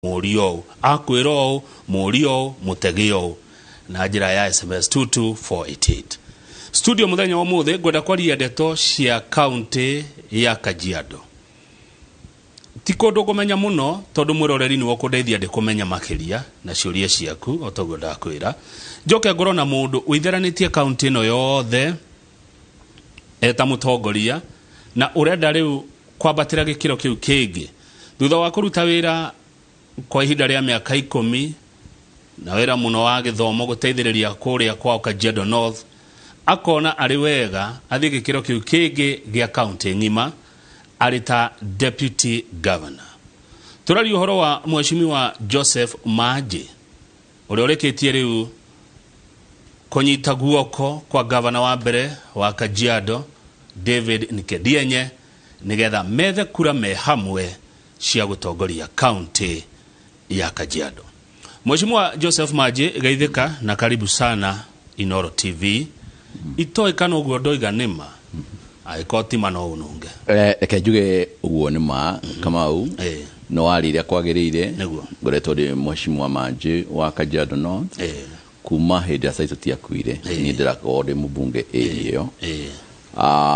Morio, Aquiro, Morio, Mutegio, Najira ya SMS 22488. Studio muthenya wa muthe gwenda kwaria ndeto cia county ya Kajiado. Tikondo kumenya muno tondu mwiroreri ni wokundeithia ndi kumenya makiria na ciuria ciaku otogo ndakwira. Njoke ngoro na mundu witheranitie county no yothe eta mutongoria na urenda riu kwambatira gikiro kiu kingi. Thutha wa kuruta wira kwa ihinda ria miaka 10 na wira muno wa githomo guteithiriria kuria kwa Kajiado North, akona ari wega athie gikiro kiu kingi gia county ngima arita deputy governor. Turari uhoro wa mheshimiwa Joseph Maji uria ureketie riu kunyita guoko kwa governor wa mbere wa Kajiado David Nikedienye nigetha methe kura me hamwe cia gutongoria county ya Kajiado. Mheshimiwa Joseph Maji, gaithika na karibu sana Inoro TV. Itoi kana uguo ndoiga nima aikoti mano ununge reke njuge uguo nima kama u no wariria kwagirire ngoretwo ndi mheshimiwa Maji wa Kajiado North kuma hindi ya saito tiakuire ni ndirakorwo ndi mubunge iyo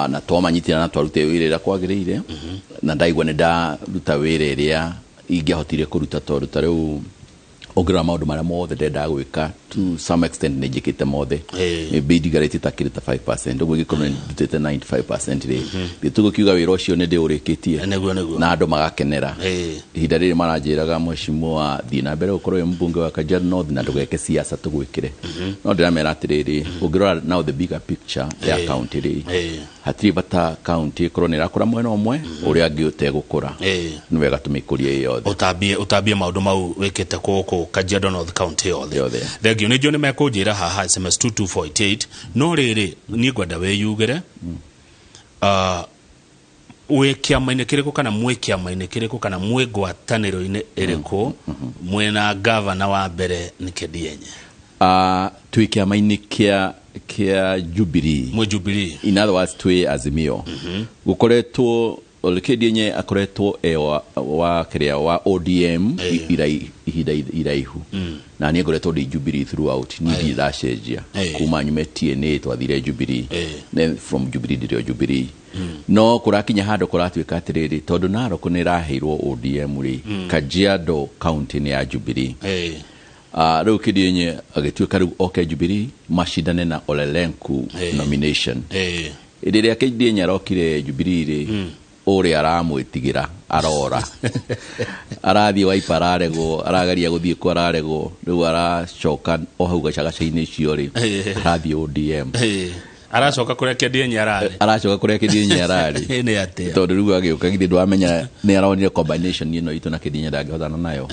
na twamanyitira na twarute wira kwagirire na ndaigwa nda ruta wira iria ingehotire kuruta tondu tariu ogira maundu maria mothe ndenda gwika to some extent ni njikite mothe maybe ndigarite takirita 5% uguo gikorwo ndutite 95% ri gitugo kiuga wira ucio ni ndi urikitie na andu magakenera ihinda riri maranjiraga mheshimiwa thina mbere ukorwo wi mbunge wa Kajiado North na ndugeke siasa tugwikire no ndiramera atiriri ugirora now the bigger picture ya county ri hatiri bata county korwo ni rakura mwena omwe uria angi utegukura ni wega tumikurie yothe utabie maundu mau wikite kuku Kajiado North County yothe. Thegio ni jone mekujira haha SMS 22488 no riri ni gwenda weyugire wekia mainekireko kana mwekia mainekireko kana mwegwataniro-ini iriku mwena governor wa mbere Nikedienye twikia mainekia kia Jubilee mwe Jubilee in other words twi Azimio gukoretwo Nikedienye akoretwo wa kiria wa ODM iraihu na ni ngoretwo ndi Jubilee throughout ni ndiracejia kuma nyumetie ni twathire Jubilee then from Jubilee ndirio Jubilee no kurakinya hando kuratwika atiriri tondu Narok ni raheirwo ODM ri Kajiado county ni ya Jubilee riu Kedienye agituika riu oke Jubilee mashindane na Olelenku nomination iriria Kedienye arokire Jubilee ri uri aramwitigira arora arathie waipa ararego aragaria guthie ko ararego riu aracoka o hau gacagacaini icio ri arathie ODM aracoka kuria Kedienye arari ni ate tondu riu agiuka githi ndwamenya ni aronire combination ino itu na Kedienye ndangihotana nayo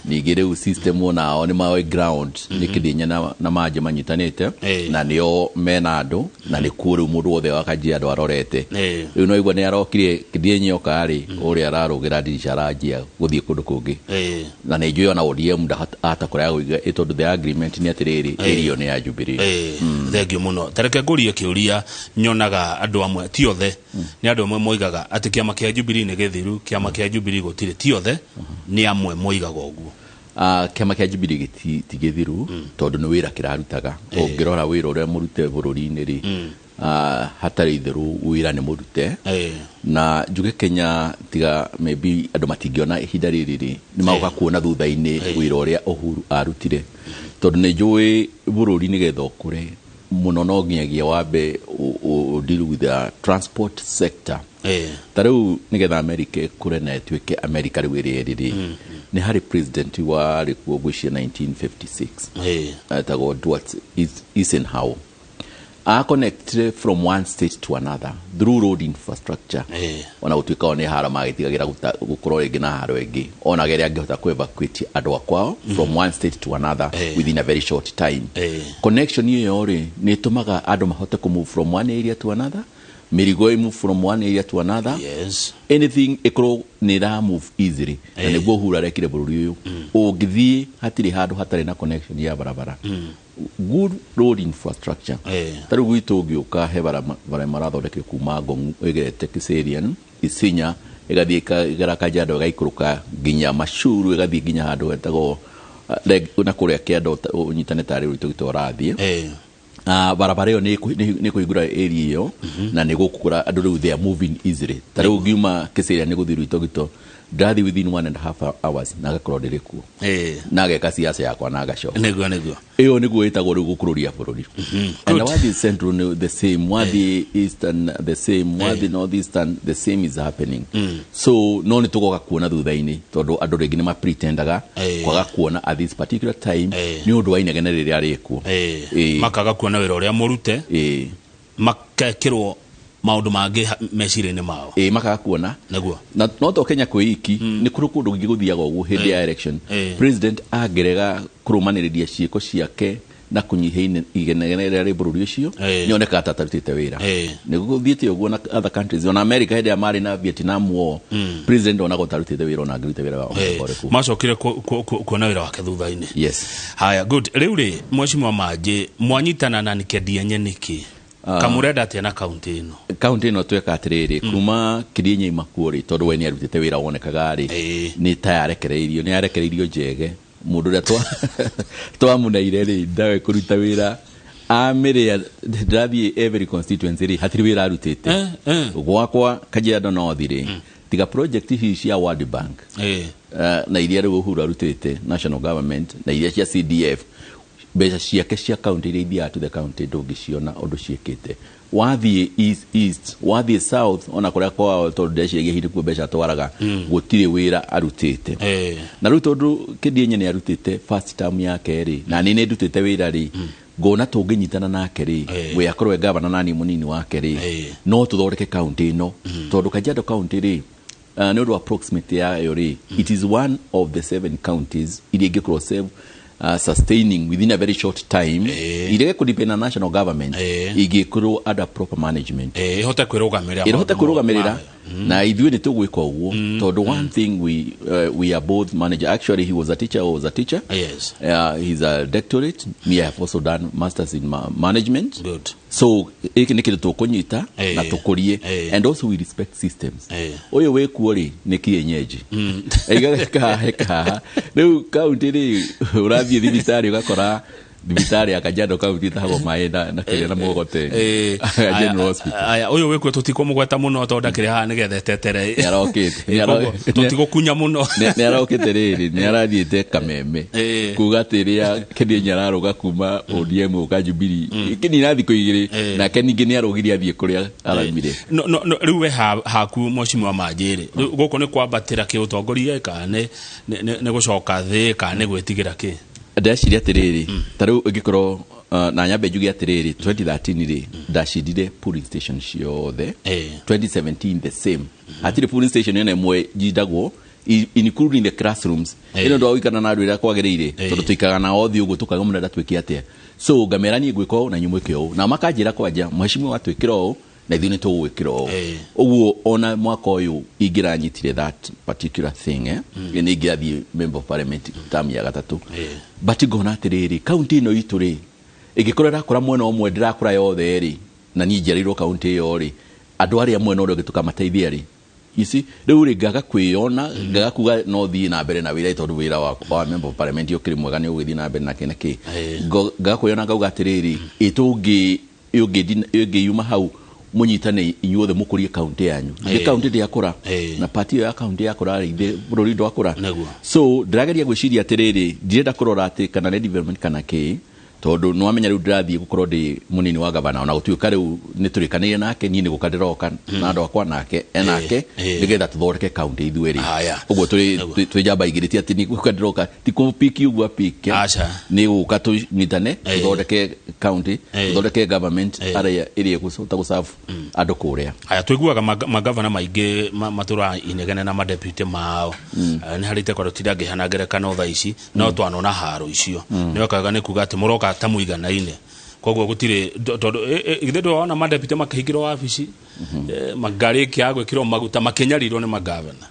ningi riu system ona oni mawe ground ni Kedienye na Maji manyitanite na nio mena andu na ni kuru mundu wothe wa Kajiado arorete riu no igwa ni arokire Kedienye okari uri ararugira dirisha arajia guthie kundu kungi na ni njui ona ODM ndahata kuria guiga itondu the agreement ni atiriri irio ni ya Jubilee thegio muno tareke ngurie kiuria nyonaga andu amwe ti othe ni andu amwe moigaga ati kiama kia Jubilee ni githiru kiama kia Jubilee gutire ti othe ni amwe moigaga uguo kiama kia Jubilee ti githiru tondu ni wira kirarutaga ungirora wira uria murute bururi-ini ri hatari ithiru wira ni murute na njuge Kenya tiga maybe andu matingiona ihinda riri ri ni magoka kuona thutha-ini wira uria Uhuru arutire tondu ni njui bururi-ini getha ukure muno no ngiagia wambe deal with the transport sector tariu nigetha America kure na etwike America riwiriri ni hari president wa rikuo gwishia 1956 atago what is in how connect from one state to another through road infrastructure ona utwika one hara magitigagira gukorwo ringi na haro ingi ona geria angihota ku evacuate andu akwao from one state to another within a very short time connection iyo ri ni tumaga andu mahote ku move from one area to another mirigo move from one area to another anything ikro ni ra move easily na niguo hura rekire bururi uyu ungithie hatiri handu hatari na connection ya barabara good road infrastructure taru gwitu giuka he bara marathondeke kuma Ngong egerete Kiserian Isinya igathie igara Kajiado igaikuruka ginya Machuru igathie ginya handu hetagwo na kuria Kiando unyitane tari uritu gitorathie barabara yo ni kuigura area yo na ni gukura andu riu they are moving easily tari ungiuma Kisiria ni guthiru itogito ndathi within 1.5 hours na gakorwo ndiriku na geka siasa yakwa na gacoka niguo iyo niguo itagwo riu gukururia bururi and what is central the same what the eastern the same what the northeastern the same is happening so no ni tugoka kuona thutha-ini tondu andu ringi ni ma pretendaga kwaga kuona at this particular time ni undu wa inegene riria arikuo makaga kuona wira uria murute makekirwo maundu mangi mecirine mao makaga kuona naguo na no to Kenya kwiki ni kuru kundu ngiguthiaga ugu hindi ya election president agerega kurumaniriria ciiko ciake na kunyihia igenegene ria bururi ucio nioneka tatarutite wira ni guthiite uguo na other countries on America hindi ya mari na Vietnam war president ona gutarutite wira ona ngirute wira wao macokire kuona wira wake thutha-ini yes haya good riu ri mweshimwa maji mwanyitana na nikedia nyeniki kamureda tena county ino tweka atiriri kuma Kirinyaga imakuori tondu we ni arutite wira wonekaga ri ni tayarekereirio njege mundu ria twamuneire ri ndawe kuruta wira amire ndathie every constituency ri hatiri wira arutite gwakwa Kajiado no thiri tiga project hici cia World Bank na iria riu Uhuru arutite national government na iria cia CDF beca ciake cia county iria to the county ndungiciona undu ciekite wathie east wathie south ona kuria kwa tondu ndeciagia hindi ku beca twaraga gutire wira arutite na riu tondu Kidienye ni arutite first term yake ri na ni ndutite wira ri ngona tunginyitana nake ri we akorwe governor nani munini wake ri no tuthoreke county ino tondu Kajiado county ri ni undu approximate yayo ri it is one of the 7 counties iria cross sustaining within a very short time ile could depend on national government igikuru under proper management ihota kwirugamirira na ithuĩ nĩ tũgwĩka ũguo tondũ one thing we are both manager actually he was a teacher yes he's a doctorate me I have also done masters in management good so iki nĩ kĩndũ tũkũnyita na tũkũrie and also we respect systems ũyũ wĩkuo rĩ nĩ kienyeji igagĩkaha rĩu county rĩ ũrathiĩ thibitarĩ ũgakora thibitarĩ ya Kajiado county tago maenda na kile na mugote general hospital aya uyu wekwe tutikomugweta muno tonda kire ha nigethe tetere yarokete tutigukunya muno ni arokete riri ni arathiite Kameme kuga tiria Kidienye araruga kuma ODM ukajubiri kini nathi kuigiri na keningi ni arugiria athie kuria aramire no riwe haku mweshimwa majiri guko ni kwambatira ki utongoria kane ne gucoka thi kane gwitigira ki ndeciria atiriri taru ngikorwo na nyambe njugi atiriri 2013 ri ndacindire polling station ciothe 2017 the same atire polling station ene mwe jindagwo including the classrooms ino ndo wikana na ndwira kwagirire tondu tuikaga na othi ugu tukaga munenda twiki atia so ngamerani gwiko na nyumwe kyo na makanjira kwanja mheshimiwa watwikira o na ithuĩ nĩ tũgwĩkĩra ũguo ona mwaka ũyũ ingĩranyitire that particular thing nĩ ingĩrathiĩ member of parliament term ya gatatũ but ngona atĩrĩrĩ county ĩno itũ rĩ ĩngĩkorwo ĩrakũra mwena ũmwe ndĩrakũra yothe rĩ na niĩ njiarĩirwo county ĩyo rĩ andũ arĩa mwena ũrĩa ũngĩ tũkamateithia rĩ isi rĩu rĩ ngaga kwĩona ngaga kuga no thiĩ na mbere na wĩra tondũ wĩra wa member of parliament ũkĩrĩ mwega nĩ ũgĩthiĩ na mbere na kĩna kĩ ngaga kwĩona ngauga atĩrĩrĩ ĩtũngĩyuma hau munyitane inyuothe mukurie county yanyu ni county ya kura na party ya county ya kura ri bururi ndo akura so ndirageria gwiciria atiriri ndirenda kurora ati kana ne development kana ki tondu no amenya riu ndirathie gukorwo ndi munini wa gavana ona gutuika riu ni turikanire nake ni gukandiroka na ndo akwa nake enake nigetha tuthoreke county ithueri uguo turi jamba igiriti ati ni gukandiroka ti kupiki ugwa pike ni guka tunyitane tuthoreke county tuthoreke government area iria gucota gusafu andu kuria aya twiguaga magavana maingi matura inegene na deputy mao ni harite kwa tirange hanagerekano tha ici no twanona haro icio ni wakaga ni kuga ati muroka tamuiganaine koguo gutire tondu ithe ndona madepite makihigirwo wabici magari kiago kiro maguta makenyarirwo ni magavana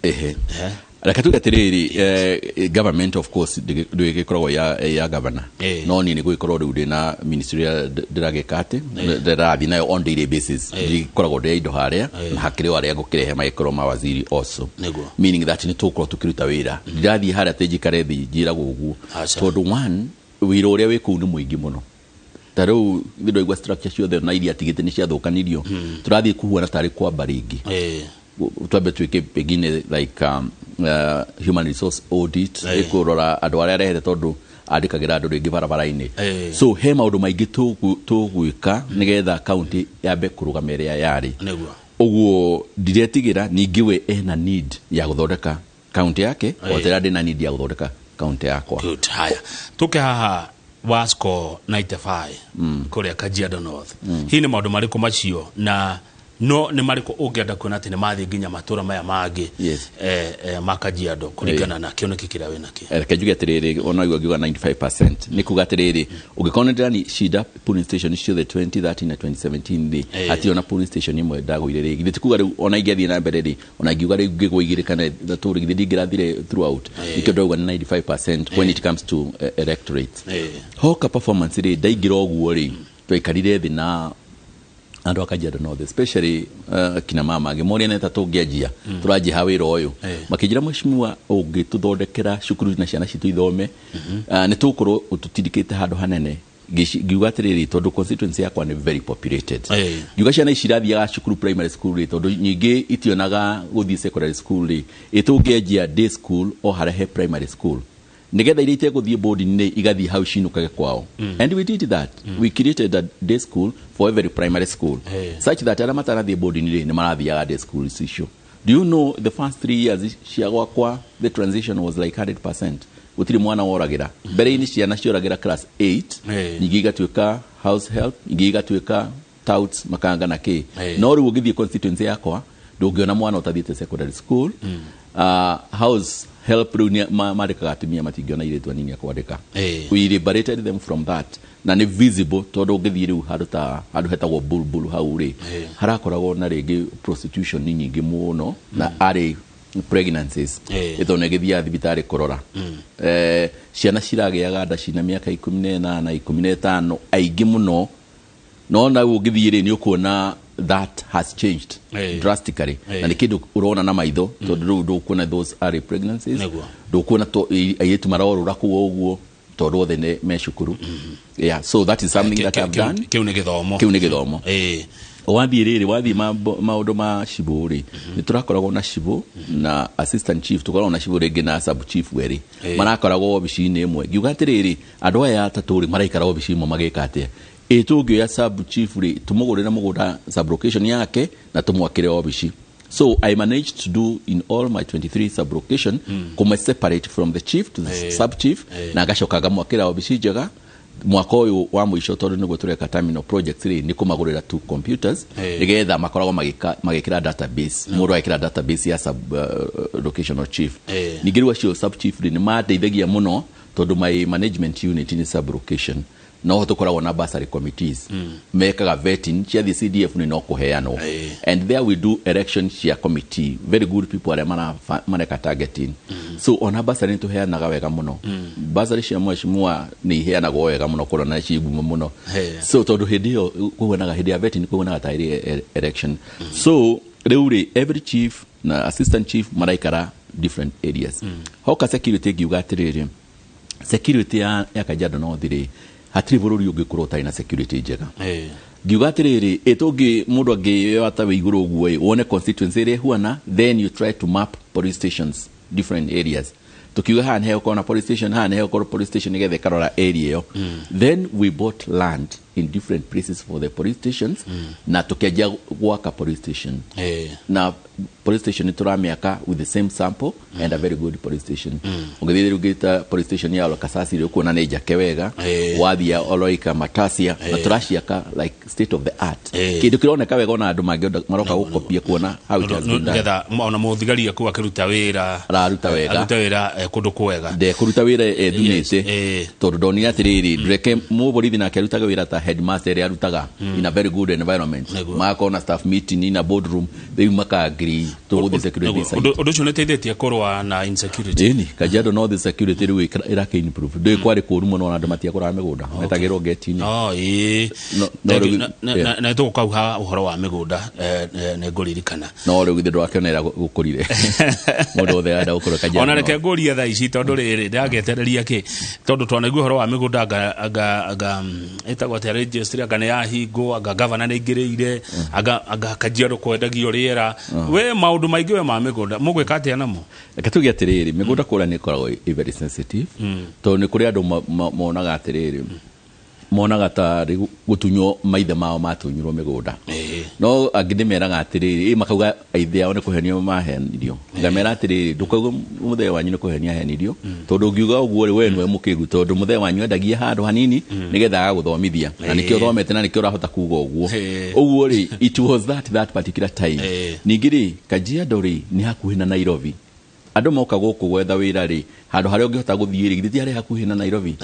reka tuge atiriri government of course ndwigikoragwo ya governor no ni guikorwo riu na ministerial diragekate ndirathi nayo on daily basis ndikoragwo ndi indo haria na hakiri waria ngukirehe maikorwo mawaziri also meaning that ni tukorwo tukiruta wira ndirathi haria tejikare thi njiragwo uguo tondu one wira uria wi kuu ni muingi muno tarau thindo igwa structure ciothe na iria tigite ni ciathukanirio turathi kuhuana tari kwa baringi twabe twike pegine like human resource audit ikurora andu aria rehere tondu andikagira andu ringi barabara-ini so he maundu maingi tugwika nigetha county yabe kurugamira yari uguo ndiretigira ningiwe ena need ya guthondeka county yake otera ndina need ya guthondeka county yakwa good haya tuke haha Wasco 95 kuria Kajiado North hii ni maundu mariku macio na no ni mariko ungienda kuona ati ni mathi nginya matura maya mangi makajiado kuringana na kioneki kiria wina ki kajuge atiriri ona igwa 95% ni kuga atiriri ungikona ndani shida polling station icio the 2013 na 2017 thi ati ona polling station imwe ndagoire rigi ndi kuga ona ingiathi na mbere ri ona ngiuga ri ngigwigirikana turi ndigirathire throughout ikendogwa 95% when it comes to electorate hoka performance ri ndaigira oguo ri twikarire thi na andu Kajiado North especially kina mama ngemoria neta tungiajia turaji hawira uyu makijira mwishimwa ungituthondekera cukuru na ciana citu ithome ni tukorwo ututindikite handu hanene giuga atiriri tondu constituency yakwa ni very populated giuga ciana icirathiaga cukuru primary school ri tondu nyingi itionaga guthii secondary school ri itungiajia day school o harehe primary school nigetha iria iteguthie boarding ni igathi how shinukage kwao and we did that we created a day school for every primary school such that ara matarathie boarding ni marathiaga day school issue. Do you know the first 3 years ciagwa kwa the transition was like 100%. Gutiri mwana woragira mbere ini ciana cioragira class 8 nyingi igatuika house help nyingi igatuika touts makanga na ki no ri ugithie constituency yakwa ndungiona mwana utathiete secondary school house help runia marika atumia matingiona ile twanini ya kwandika we liberated them from that na ni visible todo ungithie riu handu hetagwo bulbul hauri harakoragwo na ringi prostitution nyingi muno na ari pregnancies ithone githia thibitari korora ciana ciragiaga nda cina miaka 18 na 15 aingi muno no na ungithie ri ni ukuona that has changed drastically na nikidu urona na maitho tondu ndo kuona those early pregnancies ndo kuona to ayetu marorura kuo uguo tondu othe ne meshukuru yeah so that is something that I've done kiune githomo wathi maundu ma shiburi ni turakoragwo na shibu na assistant chief tukoragwo na shibu ringi na sub chief weri marakoragwo obici-ini imwe ngiuga atiriri andu aya ataturi maraikara obici imwe magika atia etugio ya sub chief ri tumugurira mugunda sub location yake na tumwakire obici so I managed to do in all my 23 sub location kuma separate from the chief to the sub chief na gashokaga mwakira obici jega mwaka uyu wa mwisho tondu niguo tureka terminal project ri ni kumagurira 2 computers nigetha makoragwo magikira database mundu aikira database ya sub locational chief nigirwa cio sub chief ri ni mateithagia muno tondu my management unit ni sub location no tukoragwo na bursary committees mekaga vetting cia the CDF ni no kuheanwo and there we do election cia committee very good people are maneka targeting so on bursary to heanaga wega muno bursary cia mweshimua ni heanaga wega muno koro na ciigumo muno so tondu hindio kuonaga hindi ya vetting kuonaga tairi election so reuri every chief na assistant chief maraikara different areas hoka security giuga atiriri security ya Kajiado North ri hatiri bururi ungikorwo utari na security njega ngiuga atiriri itungi mundu angi atawe iguru uguo wone constituency ri huana then you try to map police stations different areas tukiuga hana he ukona police station hana he ukona police station igethe karora area yo then we bought land in different places for the police stations na tukiajia gwaka police station na police station turamiaka with the same sample and a very good police station ungithire ugita police station ya Lokasasi ri kuona neja kewega wathia oloika matasia na turashiaka like state of the art kindu kironeka wega ona andu mangioda maroka gukopia kuona how it has been done ngetha ona muthigari akuwa kiruta wira kundu kwega de kuruta wira dunite tondu ndoni atiriri ndreke muborithi na keruta wira ta headmaster ĩrĩa arutaga in a very good environment makona staff meeting in a boardroom they maka agree to the security side ũndũ ũcio nĩ teithĩtie kũrũa na insecurity ni Kajiado no the security rĩu ĩrake improve ndĩ kwari kũru mũno na andũ matiakũraga mĩgũnda metagĩrwo geti-inĩ na tũgũkauha ũhoro wa mĩgũnda nĩ ngũririkana no rĩu githĩ ndwakĩonera gũkũrire mũndũ wothe arenda gũkorwo Kajiado ona reke ngũrie thaa ici tondũ rĩrĩ ndagetereria kĩ tondũ twanaigua ũhoro wa mĩgũnda anga ĩtagwo atĩa registry anga nĩ yahingwo anga governor nĩ aingĩrĩire anga Kajiado kwendagio rĩera we maũndũ maingĩ we ma mĩgũnda mũgwĩka atĩa namo reke tuge atĩrĩrĩ mĩgũnda kũrĩa nĩ ĩkoragwo very sensitive tondũ nĩ kũrĩ andũ monaga atĩrĩrĩ monaga ta gũtunywo maithe mao matunyirwo mĩgũnda no angĩ nĩmeraga atĩrĩrĩ makauga aithe ao nĩ kũhenio mahenirio ngamera atĩrĩrĩ ndũkauga mũthee wanyu nĩ kũhenia ahenirio tondũ ũngiuga ũguo we nĩwe mũkĩgu tondũ mũthee wanyu endagia handũ hanini nĩgetha agagũthomithia na nĩkĩo thomete na nĩkĩo ũrahota kuga ũguo rĩ it was that particular time ningĩ rĩ Kajiado rĩ nĩ hakuhĩ na Nairobi andũ moka gũkũ gwetha wĩra rĩ handũ harĩa ũngĩhota gũthiĩ rĩ githĩ harĩ hakuhĩ na Nairobi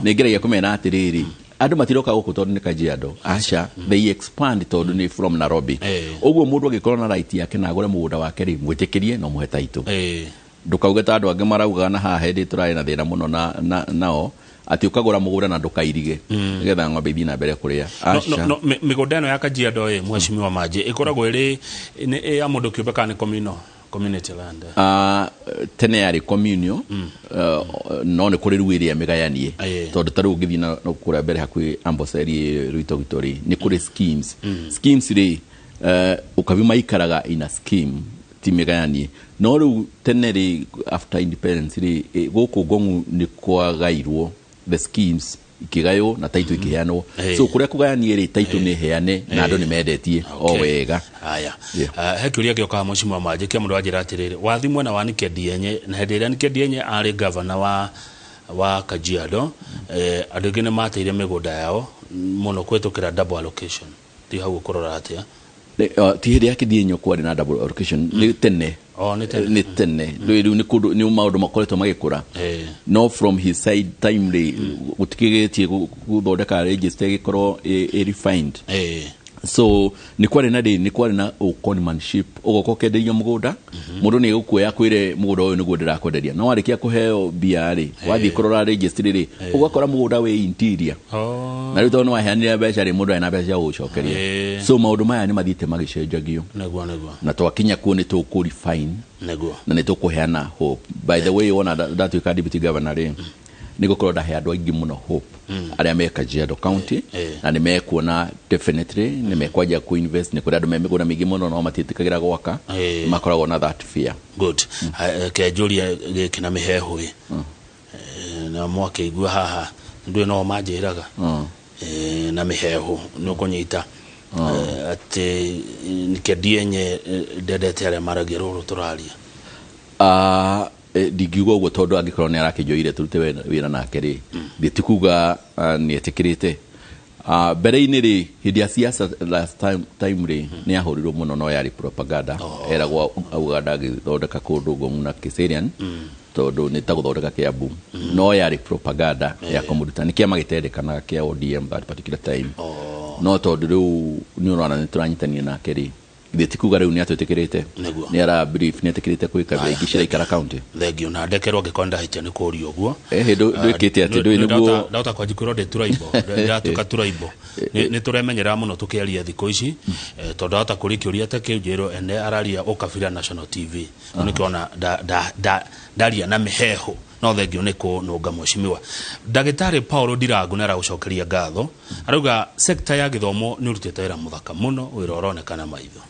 nĩ ngeragia kũmena atĩrĩrĩ andũ matiroka gũkũ tondũ nĩ Kajiado aca they expand tondũ nĩ from Nairobi ũguo mũndũ angĩkorwo na right yake na agũre mũgũnda wake rĩ mwĩtĩkĩrie no mũhe taitũ ndũkauge ta andũ angĩ marauga na haha hĩndĩ tũrarĩ na thĩna mũno nao atĩ ũkagũra mũgũnda na ndũkairige nĩgetha ng'ombe ithiĩ na mbere kũrĩa mĩgũnda ĩno ya Kajiado mheshimiwa Manji ĩkoragwo ĩrĩ ya mũndũ kĩũmbe kana nĩ community land tene yarĩ communal no nĩ kũrĩ rĩu ĩrĩa mĩgayanie tondũ ta rĩu ũngĩthiĩ na kũrĩa mbere hakuhĩ Amboseli Rwitogito rĩ nĩ kũrĩ schemes rĩ ũkabi maikaraga in a scheme ti mĩgayanie no rĩu tene rĩ after independence rĩ gũkũ Ngong'u nĩ kwagairwo the schemes ikigaywo na taito ikiheanwo so kuria kugayanie ri taito ni heane na andu ni mendetie o wega haya he kiuria gioka mheshimiwa Manji kia mundu ajira atiriri wathimwe na wanike dienye na hedera nike dienye ari governor wa Kajiado andu ngine mateire mĩgũnda yao muno kwetukira double allocation ti hau kurora atia ti hĩndĩ yake dienye kwari na double allocation ni tene ni tene riu ni kundu ni maundu makoretwo magikura no from his side time ri gutikigetie guthondeka register gikorwo refined so ni kwari na conmanship ugoko kenderio mugunda mundu ni gukuya kwire mugunda uyu niguo ndirakwenderia no warikia kuheo bia ri wathi kurora registry ri ugakora mugunda we interior na riu tono waheanira mbeca ri mundu ena mbeca gucokeria so maundu maya ni mathite magicenjagio na twakinya kuo ni tukuri fine na ni tukuheana hope by the way wona ndatuika deputy governor ri nigukorwo ndahe andu aingi muno hope aria me Kajiado county na ni mekuona definitely ni mekwaja ku invest ni kuri andu me miguna mingi muno no matitikagira gwaka makoragwo na that fear good ke Julia kina miheho na mwake igua haha ndu no majiraga na miheho no kunyita ati nikedienye dedete aria maragirwo turaria digiugo gwo tondu angikorwo ni arakinjoire turute wira nake ri nditikuga ni etikirite mbere-inĩ ri hindi ya siasa last time ri ni ahurirwo muno no yari propaganda eragwo Uganda githondeka kundu Ngong'u na Kiserian tondu ni ta guthondeka Kiambu no yari propaganda ya kumuruta ni kiama gitendekanaga kia ODM that particular time no tondu riu ni urona ni turanyitania nake ri nditikuga riu ni atwetikirite ni ara brief ni atikirite kwika bengi cira ikara county thegio na ndekerwo gikonda hitia ni kuri uguo ndwikite ati ndwi niguo ndauta kwa jikuro de turaibo ndatuka turaibo ni turemenyera muno tukiaria thiko ici tondu hata kuri kiuria ta kiujiro ene araria ukabira National TV nikiona daria na miheho no thegio niko nunga mheshimiwa Dagitari Paulo Ndirangu nara gucokeria ngatho arauga sector ya githomo ni urutite wira muthaka muno wira uronekana maitho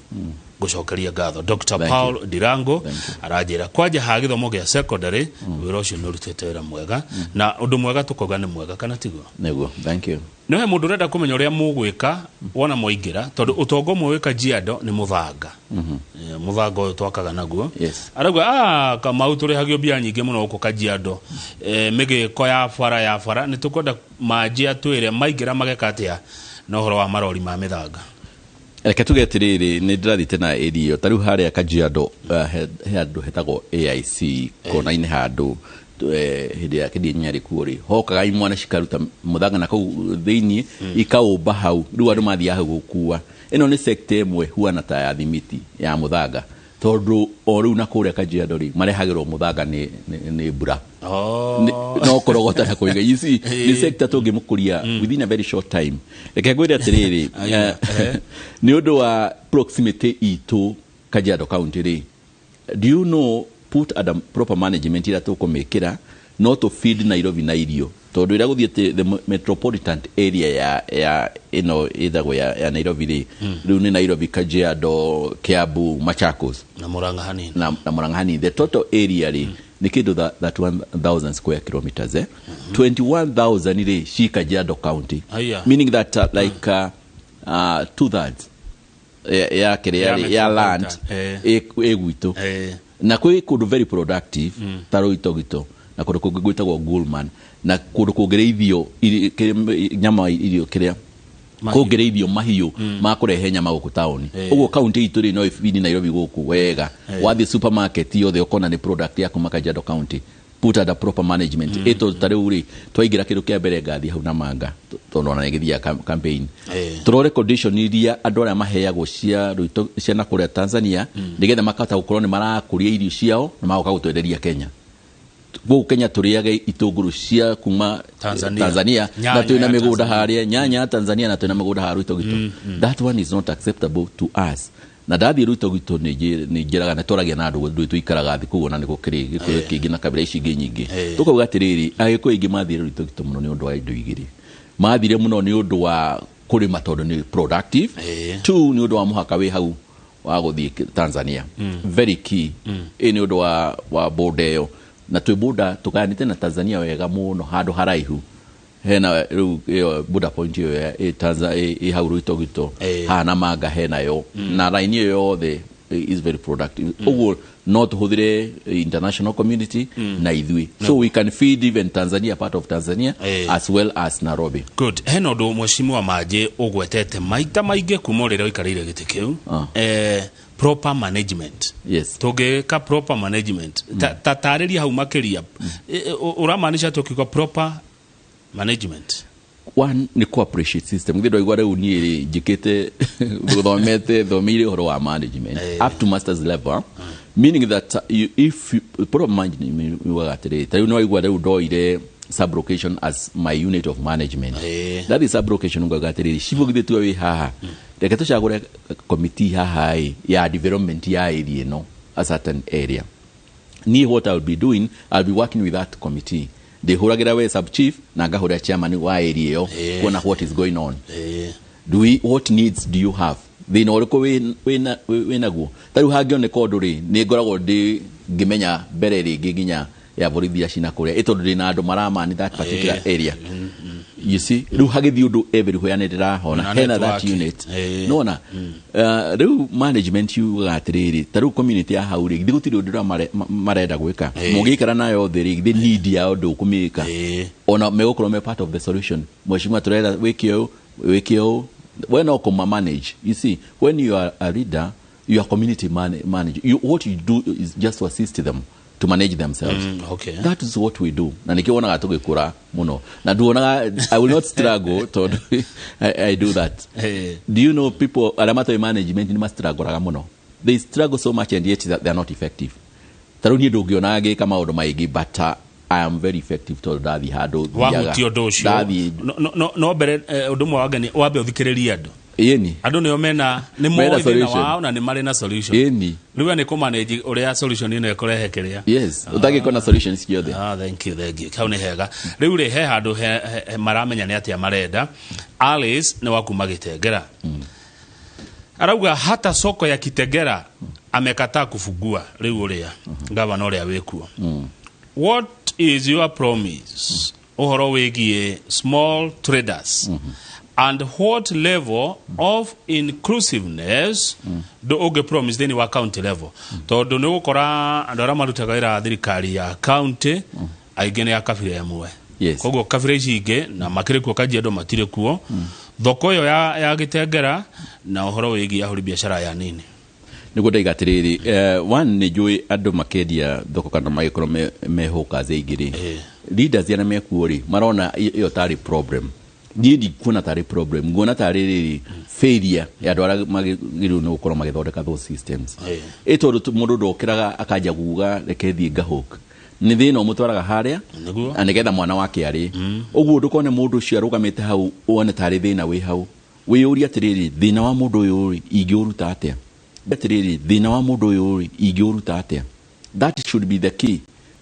gucokeria ngatho Dr. Paul Ndirangu arajira kwaje ha githomo gya secondary wira ucio ni urutite wira mwega na undu mwega tukoga ni mwega kana tigo nego thank you no he mundu renda kumenya uria mugwika wona moingira tondu utongo mwe wika Kajiado ni muthanga muthanga uyu twakaga naguo arauga kama uturi hagio bia nyingi muno uko Kajiado migiko ya bara ni tukwenda Manji atwire maingira mageka atia no horo wa marori ma mithanga reke tuge atiriri ni ndirathite na area tariu haria Kajiado he andu hetagwo AIC kona-ini handu hĩndĩ ya kĩndĩ nyarĩ kuori hokaga imwana cikaruta mũthanga na kau thĩinĩ ikaũmba hau rĩu andũ mathiaga hau gũkua ĩno nĩ sector ĩmwe huana ta ya thimiti ya mũthanga tondũ o rĩu na kũrĩa Kajiado rĩ marehagĩrwo mũthanga nĩ mbura no korogota na kũiga you see nĩ sector tũngĩmũkũria within a very short time reke ngwĩre atĩrĩrĩ nĩ ũndũ wa proximity itũ Kajiado County rĩ do you know put at a proper management ira tũkũmĩkĩra no to feed Nairobi na irio tondũ ĩrĩa gũthiĩte the metropolitan area ya ĩno ĩthagwo ya Nairobi rĩ rĩu nĩ Nairobi Kajiado Kiambu Machakos na Murang'a hanini na Murang'a hanini the total area rĩ nĩ kĩndũ that 1000 square kilometers 21,000 rĩ ci Kajiado County meaning that like 2/3 ya land gwitũ na kwĩ kũndũ very productive ta Roitogito na kũndũ kũngĩ gwĩtagwo Gulman na kũndũ kũngĩrĩithio nyama irio kĩrĩa kũngĩrĩithio mahiũ ma kũrehe nyama gũkũ taũni ũguo kaunti itũ rĩ no ifini Nairobi gũkũ wega wathiĩ supermarket yothe ũkona nĩ product ya kuma Kajiado County put at a proper management ĩto ta rĩu rĩ twaingĩra kĩndũ kĩa mbere ngathi hau na manga tondũ ona nĩgĩthiaga campaign tũrore condition iria andũ arĩa maheagwo cia na kũrĩa Tanzania nĩgetha makahota gũkorwo nĩ marakũria irio ciao na magoka gũtwenderia Kenya gũkũ Kenya tũrĩage itũngũrũ cia kuma Tanzania na twĩna mĩgũnda harĩa nyanya Tanzania na twĩna mĩgũnda harĩa Roitogito that one is not acceptable to us na ndathiĩ Roitogito nĩ njĩraga nĩ tũragia na andũ tũikaraga thĩ kũu na nĩ gũkĩrĩ gĩkũyũ kĩngĩ na kabira ici ingĩ nyingĩ tũkauga atĩrĩrĩ agĩkũyũ aingĩ mathire Roitogito mũno nĩ ũndũ wa indo igĩrĩ mathire mũno nĩ ũndũ wa kũrĩma tondũ nĩ productive two nĩ ũndũ wa mũhaka wĩ hau wa gũthiĩ Tanzania very key nĩ ũndũ wa border ĩyo na twĩ border tũgayanĩte na Tanzania wega mũno handũ haraihu hena rĩu ĩyo border point ĩyo ĩ hau Roitogito hana manga hena yo na line ĩyo yothe is very productive ũguo no tũhũthĩre international community na ithuĩ so we can feed even Tanzania part of Tanzania as well as Nairobi good hena ũndũ mheshimiwa Manji ũgwetete maita maingĩ kuma rĩrĩa ũikarĩire gĩtĩ kĩu proper management yes tũngĩka proper management tarĩria hau makĩria ũramaanisha tũkiuga proper management one ni cooperation system ngido igwa rĩu niĩ njĩkĩte thomire ũhoro wa management up to masters level meaning that if proper management wagatĩrĩ tarĩu no igwa rĩu ndoire sublocation as my unit of management that is sublocation ngagatĩrĩ cibugithĩtwo wĩ haha reke tũcagũre committee haha ya development ya area no a certain area what I will be doing I'll be working with that committee ndĩhũragĩra we sub chief na ngahũra chairman wa area ĩyo kuona what is going on what needs do you have thĩna ũrĩkũ wĩnaguo tarĩu hangĩoneka ũndũ rĩ nĩ ngoragwo ngĩmenya mbere rĩngĩ nginya ya borithi acina kũrĩa ĩtondũ ndĩna andũ maramani that particular area you see rĩu hagĩthiĩ ũndũ everywhere nĩ ndĩrahona hena that unit nona rĩu management yugaga atĩrĩrĩ tarĩu community ya hau rĩ githĩ gũtirĩ ũndũ ũrĩa marenda gwĩka mũngĩikara nayo thĩ rĩ githĩ need yao ndũkũmĩka ona megũkorwo me part of the solution mheshimiwa tũrenda wĩke ũũ when no come manage you see when you are a leader you are community manager what you do is just to assist them to manage themselves okay that is what we do na nikiona tugikura muno na duonaga I will not struggle to I do that do you know people alamato management ni struggle muno they struggle so much and yet that they are not effective taruni ndungiona age kama maundu maigi but I am very effective to dathi hado wahutio ndocio no mbere undu mwe wagani wambe uthikiriria andu yeni andu nio mena ni moithina wao na ni mari na solution yeni riwe ni kumanage uria solution ino ikorehe kiria yes utagikona solutions ciothe thank you kau ni hega riu ri he handu maramenya ni atia marenda Alice ni wakuma Gitengera arauga hata soko ya Kitengera amekataa kufungua riu uria gavana uria wikuo what is your promise ohoro wigie small traders and what level of inclusiveness do oge promise theni wa county level tondu ni gukora andu ara marutaga ira thirikari ya county aigene ya kabira yamwe koguo kabira ici ingi na makire kuo Kajiado matire kuo thoko yo ya Gitengera na ohoro wigie ahuri biashara ya nini niguo ndaigatiriri one ni njui andu makendia thoko kana magikoro mehoka zeigiri leaders yana mekuori marona iyo tari problem ndi kuona tari problem ngona tari riri failure ya ndwara magiru no gukoro magithondeka those systems ito mundu ndokiraga akaja guga rekethi ngahok ni thina umutwaraga haria anigetha mwana wake ari uguo ndukone mundu cio arugamite hau one tari thina wi hau wi uri atiriri thina wa mundu uyu ingiuruta atia atiriri thina wa mundu uyu ingiuruta atia that should be the key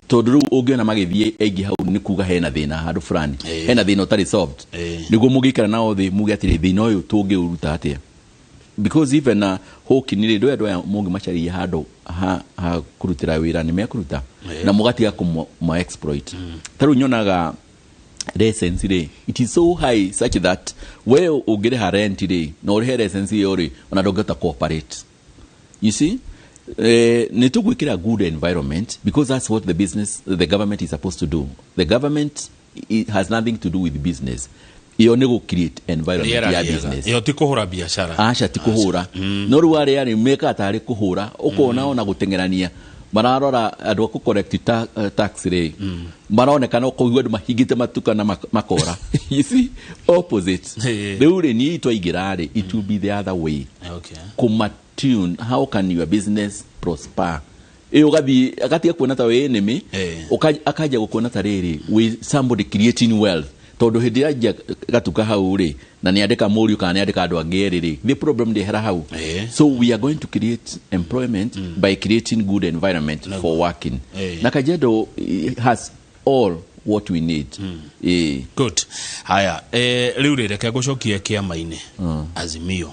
tondu riu ungiona magithie aingi hau ni kuga hena thina handu fulani hena thina utari solved niguo mugikara nao thi mugi atiri thina uyu tungiuruta atia because even hoki ni ndo ndo mungi machari handu ha kurutira wira ni mekuruta na mugatiga kuma exploit taru nyonaga essence ri it is so high such that where ugire ha rent ri no ri essence yori ona ndongeta cooperate you see need to create a good environment because that's what the government is supposed to do. The government, it has nothing to do with business. Iyo nego create environment ya business. Iyo tikuhura biashara. Asha tikuhura. No ruare yani meka atari kuhura ukona ona gutengerania. Mararora andu ku correct tax rate. Maronekana ukugwa mahigite matuka na makora. You see opposite. The ure ni itwaigirare it will be the other way. Okay. How can your business prosper? Ugathi akatia kuona ta we enemy akaja gukuona ta riri with somebody creating wealth tondu hindi aja gatuka hau ri na ni andika muri kana ni andika andu angeriri the problem they hera hau so we are going to create employment by creating good environment for working na Kajiado has all what we need good haya riu reke gucokie kiama-ini Azimio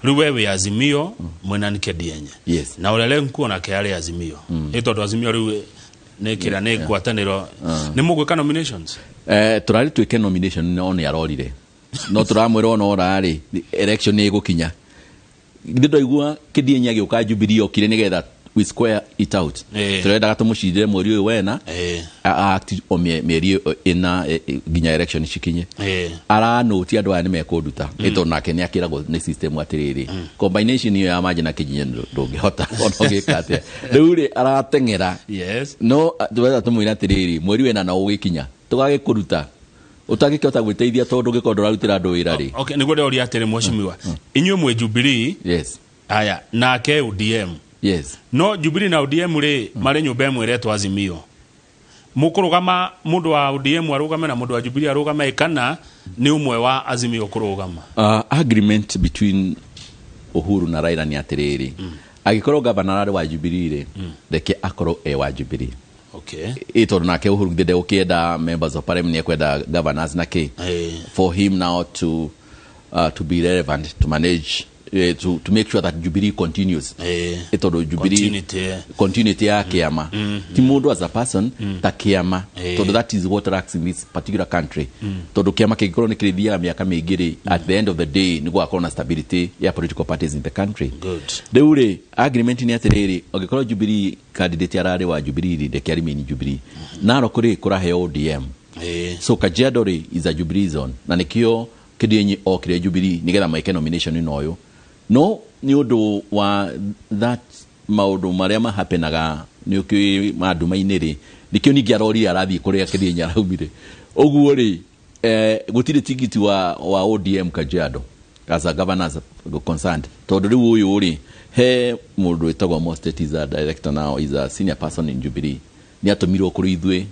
Ruwewe Azimio mwena nikedienye. Yes. Na ulele nkuona keale Azimio. Ito Azimio ruwe nekira nekwataniro. Ni mugweka nominations? Turari tuweke nomination no yarorire. No turamwira no rari election ni gukinya. Ndido igua kedienye agioka Jubilee okire nigetha we square it out. Turenda gatumushidire mweri uyu wena act o mieri ina ginya election shikinye. Ara note andu aya ni mekunduta ito nake ni akiragwo ni system atiriri combination yo ya maji na kijinya ndungihota ono gikate riuri aratengera no twetha tumwira atiriri mweri wena na ugikinya tugage kuruta utagikota gwiteithia tondu gikondo rarutira andu wira ri okay niguo ndori atire mweshimiwa inywe mwe Jubilee aya nake UDM no Jubilee na UDM ri mari nyumba imwe iretwa Azimio mukurugama mundu wa UDM arugame na mundu wa Jubilee arugame kana ni umwe wa Azimio kurugama agreement between Uhuru na Raila ni atiriri agikoro governor wa Jubilee deke akoro wa Jubilee okay ito nake Uhuru ndede okienda members of parliament ni kwenda governors nake for him now to be relevant to manage to make sure that Jubilee continues. Ito do Jubilee continuity ya kiama. Timundu as a person ta kiama. So that is what lacks in this particular country. Todo kiama kigoro ni kridia miaka migiri at the end of the day ni akona stability ya political parties in the country. Good. Deure agreement ni atiriri ogikoro Jubilee candidate arare wa Jubilee de kiarimi ni Jubilee. Naro kuri kurahe ODM. So Kajiado is a Jubilee zone. Na nikio kedienye okire Jubilee nigetha maike nomination inoyo. No ni undu wa that maundu maria mahapenaga ni uki maduma iniri nikio ni giarori arathi kuria kedienya raumire oguo ri gutire tigiti wa ODM Kajiado as a governor concerned tondu riu uyu ri he mundu etagwa most is a director now is a senior person in Jubilee ni atomirwo kuri ithwe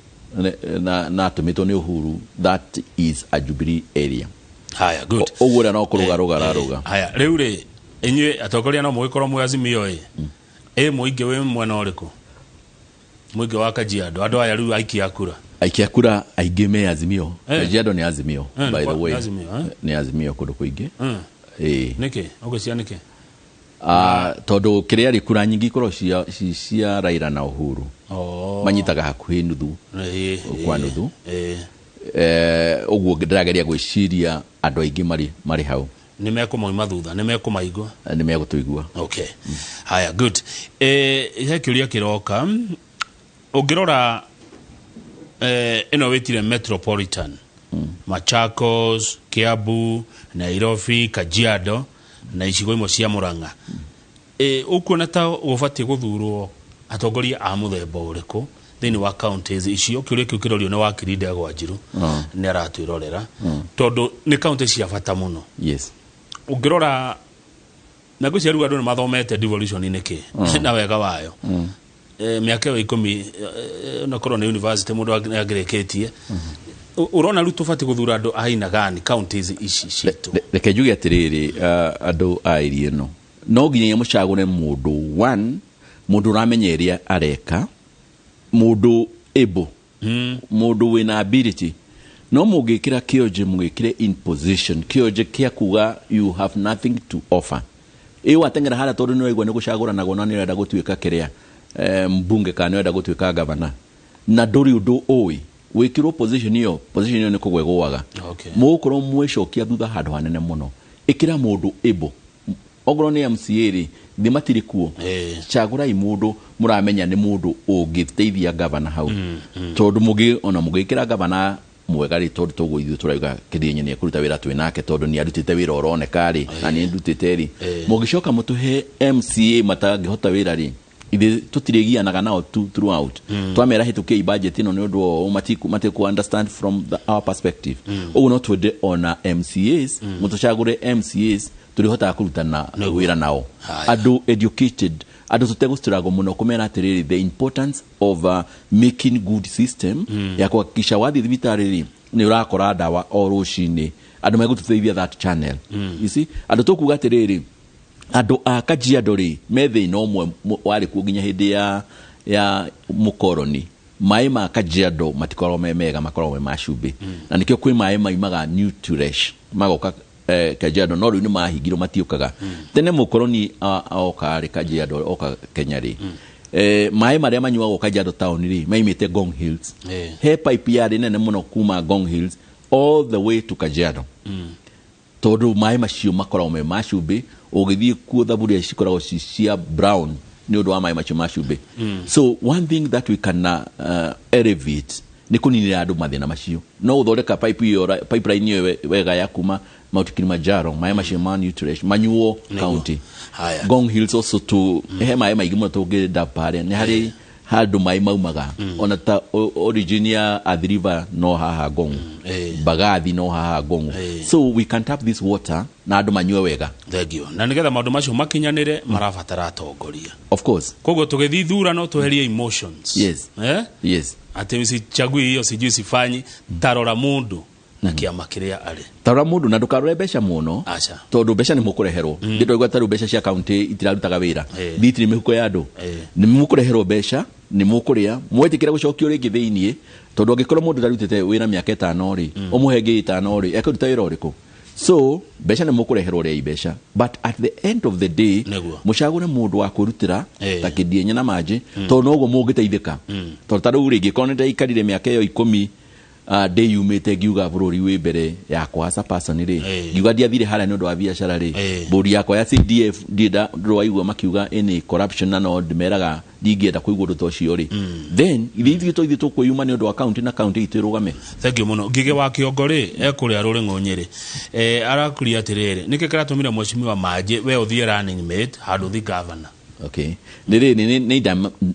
na atomitwo ni Uhuru that is a Jubilee area haya good oguo ri no kuruga haya riu ri Enye atokoria no mwikoro mwe Azimio muinge we mwena uriku muinge wa Kajiado andu aya riu aikia kura aige me Azimio Kajiado ni Azimio by the way ni Azimio kundu kuingi niki ogecia niki tondu kiria ri kura nyingi koro cia Raila na Uhuru manyitaga hakuhi nuthu kwa nuthu oguo ndirageria gwiciria andu aingi mari hau ni mekumoima thutha ni mekumaigwa ni megutuigwa okay haya good hekiuria kiroka ungirora ino wetire metropolitan Machakos Kiambu Nairobi Kajiado na icigo imwe cia Murang'a ukuona ta ubatie guthurwo atongoria a muthemba uriku thini wa counties icio kiuria kiu kirorio ni wa Kirinde gwa Njiru ni aratwirorera tondu ni counties cia bata muno. Yes. Ungirora na gucia ruga ndu mathomete devolution iniki na wega wayo. Miaka ya 10 na korona university mundu agereketie urona rutu fati guthura andu aina gani counties ici citu. Reke njuge atiriri andu airie no nginya mucagure mundu one mundu uramenyeria areka mundu ebo mundu wina ability no mugikira kioje mugikire in position kioje kia kuga you have nothing to offer watengera hala tondu ni waigwa ni gucagura na gona ni renda gutuika kiria mbunge kana renda gutuika governor na nduri undu oi wikirwo position hiyo ni kugwegwaga mugukoro mwicokia thutha handu hanene muno ikira mundu ebo ogoro ni MCA ri thimatiri kuo chagura imundu muramenya ni mundu ungiteithia governor hau tondu mugikira governor mwega ri tondu togo ithu turauga kidinye ni kuruta wira twinake tondu ni arutite wira oroneka ri na ni ndutite ri mugicoka mutuhe MCA matangihota wira ri ithe tutirigianaga nao throughout twamera hituke budget ino ni undu matiku understand from our perspective ugu no twende ona MCAs mutuchagure MCAs turihota kurutana wira nao adu educated adu tutegustirago muno kumera atiriri the importance of making good system ya kuhakikisha wathi thibitariri ni urakora dawa oroshini adu megututeithia that channel you see adu tokuga atiriri adu akajiado ri methe no mwe wari kuginya hindi ya mukoroni mai ma kajiado matikoro mega makoro me mashube na nikyo kwi mai maimaga nutrish magoka kajiado no ri ni mahigiro matiukaga tene mukoroni aoka ri kajiado oka Kenya ri mai maria manyuago kajiado town ri maimite Gong Hills he pipe ya ri nene muno kuma Gong Hills all the way to Kajiado todo mai macio makoro me mashube ogithie kuo thaburia cikoragwo cia brown ni undu wa mai macio mashube so one thing that we can elevate ni kuninira andu mathina macio no uthondeka pipeline iyo wega ya kuma Mount Kilimanjaro mai macio ma nutrition manyuo county Gong Hills also to he mai maigimo toge da pare ni hari handu mai maumaga ona ta originia adriva no haha Gong bagathi no haha Gong so we can tap this water na andu manyue wega thegio na nigetha maundu macio makinyanire marabatara atongoria of course kogo tugethi thura no tweherie emotions yes ati msichagui hiyo sijui sifanyi tarora mundu na kiama kiria ari tarora mundu na ndukarore besha muno tondu besha ni mukureherwo ndindo igwa taru besha cia county itirarutaga wira thitiri mihuko ya andu ni mukureherwo besha ni mukuria mwetikira gucokio ringi thiini tondu angikorwo mundu darutite wira miaka 5 ri umuhenge 5 ri ekuruta wira uriku so besha ni mukureherwo ri besha but at the end of the day mucagure mundu wa kurutira ta kidienye na maji tondu ugo mugiteithika tondu taru ringi koneta ikarire miaka yo 10 day umete giuga bururi we mbere yakwa as a person ri giuga diathire hala ni undu wa biashara ri bodi yakwa ya CDF ndida ndwaigwa makiuga any corruption na no ndimeraga ndigienda kuigwa undu tocio ri then ithithi to kuyuma ni undu wa county na county itirugame thank you muno ngige wa kiongori ekuria ruri ngonyere arakuria atiriri niki karatumira mweshimiwa maji we uthie running mate handu thi governor okay ni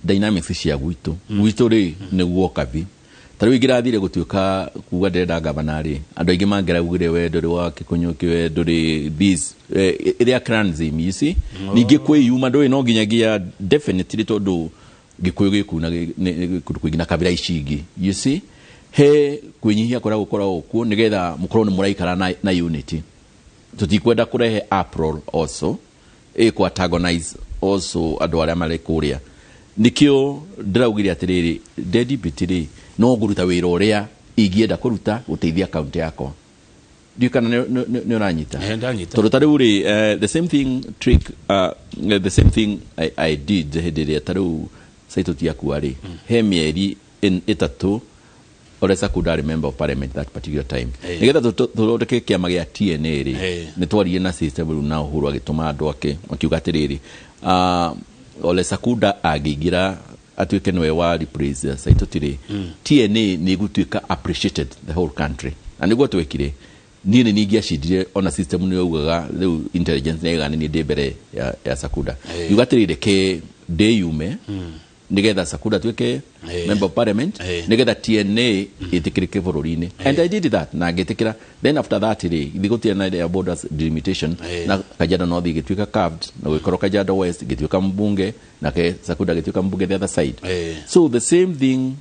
dynamics cia gwitu ri ni guokathi taru igirathire gutuika kuga ndenda governor ri andu aingi mangeraugire we nduri wa kikunyuki we nduri this area cransim you see ningi kwiyuma nduri no nginyagia definitely tondu gikuyu gikuna kuingina kabira icingi you see he kwinyihia koragwo kuo nigetha mukorwo ni muraikara na unity tutikwenda kurehe April also ku antagonize also andu aria mari kuria nikio ndiraugire atiriri dedi bitiri no guruta wira uria igienda kuruta guteithia county yakwa ndikana ne uranyita tondu tari uri the same thing I did hediria taru saitoti yaku ari he mieri itatu oresa could remember of parliament that particular time nigetha tuthondeke kiama gia TNA ri ni twarie na system na uhuru agituma andu ake makiuga atiriri Ole Sakuda agigira atuike nwe wa replace saitotire TNA ni gutuika appreciated the whole country and go twekire niĩ nĩ ingĩacidire ona system nĩ ugaga rĩu intelligence nĩ ĩgana nĩ ndĩ mbere ya Sakuda yugatĩrĩire ke day yume nigetha Sakuda tuĩke member of parliament nigetha TNA ĩtĩkĩrĩke bũrũri-inĩ and I did that na ngĩtĩkĩra then after that thigũtirĩ na ya borders delimitation na Kajiado North igĩtuĩka carved na gũgĩkorwo Kajiado West igĩtuĩka mbunge na ke Sakuda igĩtuĩka mbunge the other side so the same thing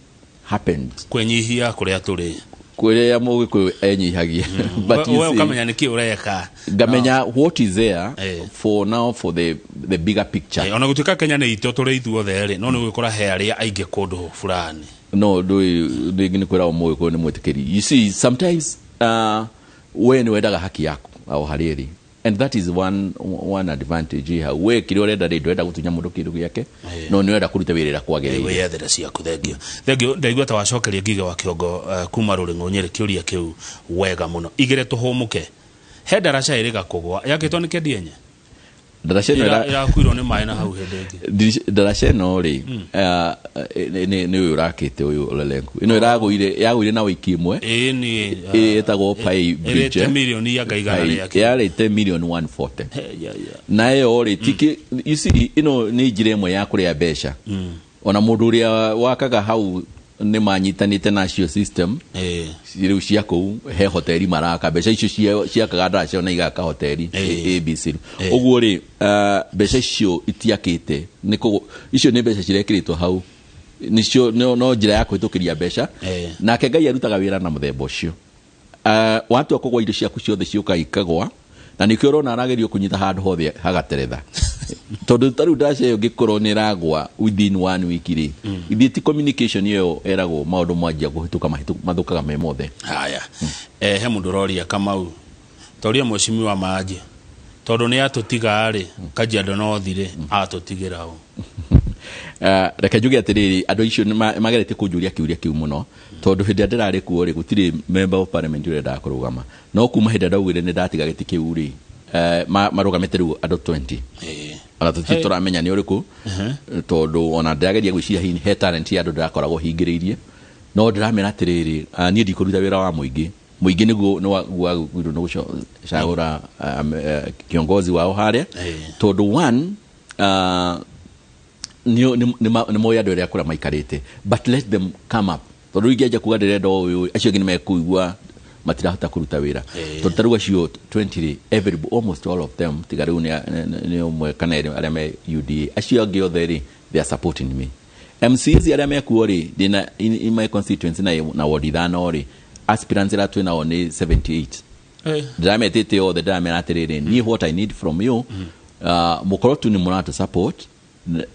happened kwenyihia kũrĩa tũrĩ kũrĩa mũgĩkũyũ enyihagia but wewe ukamenya nĩkĩ ũreka ngamenya what is there for now for the bigger picture ona gũtuĩka Kenya nĩ itũ tũrĩ ithuothe rĩ no nĩ gwĩkora he arĩa aingĩ kũndũ fulani no ndũĩ nĩ kwĩra mũgĩkũyũ nĩ mwĩtĩkĩri you see sometimes we nĩ wendaga haki yako au harĩrĩ and that is one advantage here we kĩrĩa ũrenda rĩ ndwenda gũtunya mũndũ kĩndũ gĩake no nĩ wenda kũruta wĩra kwagĩrĩire wĩyethera ciaku thengio ndaigua ta wacokeria Ngige wa Kĩongo kuma Rũrĩng'ũ Nyĩrĩ kĩũria kĩu wega mũno igĩre tũhũmũke he ndaraca ĩrĩga kũgwa yakĩtwo nĩ Kĩendienye ndaraca ĩno ĩrakuirwo nĩ maĩ na hau hĩndĩ ĩngĩ ndaraca ĩno rĩ nĩ ũyũ ũrakĩte ũyũ Olelenku ĩno yagũire na wiki ĩmwe ĩtagwo Pai Bridge ĩrĩte milioni ya ngaigana rĩake yarĩte million 140 na ĩyo rĩ tiki you see ĩno nĩ njĩra ĩmwe ya kũrĩa mbeca ona mũndũ ũrĩa wakaga hau nĩ manyitanĩte nacio system rĩu cia kũu he hoteli maraka mbeca icio ciakaga ndaraca na igaka hoteli ABC ũguo rĩ mbeca icio itiakĩte icio nĩ mbeca cirekĩrĩtwo hau nicio no njĩra ya kũhĩtũkĩria mbeca nake Ngai arutaga wĩra na mũthemba ũcio watua kũgwa indo ciaku ciothe ciũka ikagwa na nĩkĩo ũrona aragerio kũnyita handũ hothe hagateretha tondũ tarĩu ndaraca ĩyo ngĩkorwo nĩ ĩragwa within 1 week rĩ ithiĩ ti communication ĩyo eragwo maũndũ mwanjia kũhĩtũka mathũkaga me mothe haya he mũndũ ũroria Kamau toria mheshimiwa maji tondũ nĩ atũtiga rĩ Kajiado North rĩ atũtigĩra ũ reke njuge atĩrĩrĩ andũ icio magerete kũnjũria kĩũria kĩu mũno tondũ hĩndĩ ndararĩ kuo rĩ gũtirĩ member of parliament ũrĩa kũrũgama no kuma hĩndĩ ndaugire nĩ ndatiga gĩtĩ kĩu rĩ marũgamĩte rĩu andũ 20 ona tũramenya nĩ ũrĩkũ tondũ ona ndĩrageria gwĩciria he talent ya andũ ndĩrakoragwo hingĩrĩirie no ndĩramera atĩrĩrĩ niĩ ndikũruta wĩra wa mũingĩ nĩguo nĩ gũcagũra kiongozi wao harĩa tondũ one nĩ moya andũ arĩa kũra maikarĩte but let them come up tondũ ingĩanjia kuga ndĩrenda ũyũ acio angĩ nĩ mekũigua matirahota kũruta wĩra tondũ tarĩu acio 20 almost all of them tiga rĩu nĩ ũmwe kana arĩa me UDA acio angĩ othe rĩ they are supporting me MCs arĩa mekuo rĩ ndĩna in my constituency na ward ithano rĩ aspirants ra twina on 78 ndĩrametĩte othe ndĩramera atĩrĩrĩ niĩ what I need from you mũkorwo tu nĩ mũrata support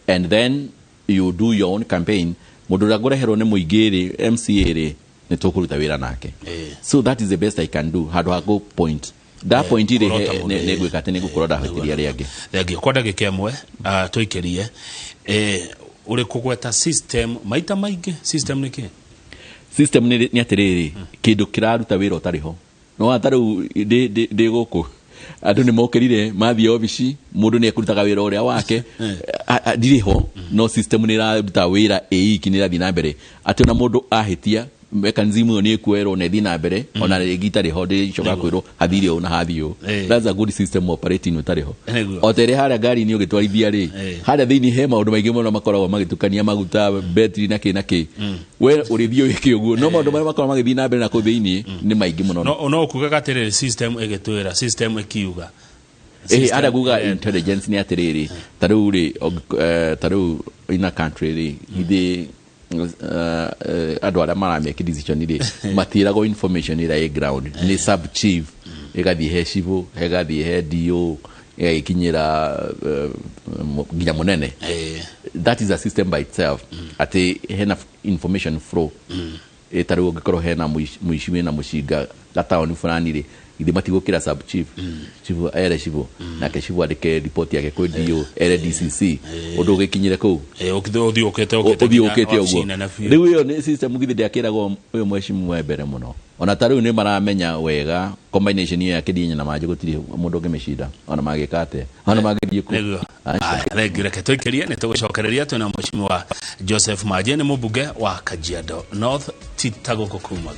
and then you do your own campaign mũndũ ũrĩa ngũreherwo nĩ mũingĩ rĩ MCA rĩ nĩ tũkũruta wĩra nake so that is the best I can do handũ ha go point that point ire nĩ gwĩka atĩ nĩ gũkorwo ndahĩtĩria arĩa angĩ thengio kwa ndagĩka ĩmwe tũikĩrie ũrĩ kũgweta system maita maingĩ system nĩ kĩ system nĩ atĩrĩrĩ kĩndũ kĩraruta wĩra ũtarĩ ho no atarũ ndĩ gũkũ andũ nĩ mokĩrire mathiĩ obici mũndũ nĩ ekũrutaga wĩra ũrĩa wake ndirĩ ho no system nĩ ĩraruta wĩra iki nĩ ĩrathiĩ na mbere atĩ ona mũndũ ahĩtia mechanism ĩyo nĩ ĩkuerwo na ĩthiĩ na mbere ona rĩngĩ itarĩ ho ndĩcoka kwĩrwo hathire ũũ na hathie ũũ that's a good system operating ũtarĩ ho o ta ĩrĩ harĩa ngari-inĩ ũgĩtwarithia rĩ harĩa thĩinĩ he maũndũ maingĩ mũno makoragwo magĩtukania maguta betri na kĩ we ũrĩthiĩ wĩke ũguo no maũndũ marĩa makoragwo magĩthiĩ na mbere na kũu thĩinĩ nĩ maingĩ mũno no ũkugaga atĩrĩrĩ system ĩgĩtwĩra system ĩkiuga ada kuga intelligence nĩ atĩrĩrĩ tarĩu in a country rĩ ithe andũ arĩa marameke decision rĩ matiragwo information ĩrĩa ĩ ground nĩ sub chief ĩgathiĩ he civil ĩgathiĩ he DO ĩgagĩkinyĩra nginya mũnene that is a system by itself atĩ hena information flow tarĩu ũngĩkorwo hena mũici wĩna mũcinga gataũni fulani rĩ ithe matigũkĩra sub chief ere civil nake civil andĩke report yake kwĩ DO ere DCC ũndũ ũgĩkinyire kũu ũthiũkĩte ũguo rĩu ĩyo nĩ system githĩ ndĩakĩragwo ũyũ mheshimiwa mbere mũno ona tarĩu nĩ maramenya wega combination ĩyo ya Kĩendienye na Manjĩ gũtirĩ mũndũ ũngĩmĩcinda ona magĩka atĩa ona magĩthiĩ kũ reke tũikĩrie nĩ tũgũcokereria twĩna mheshimiwa Joseph Manjĩ nĩ mũmbunge wa Kajiado North titagũkũ kuma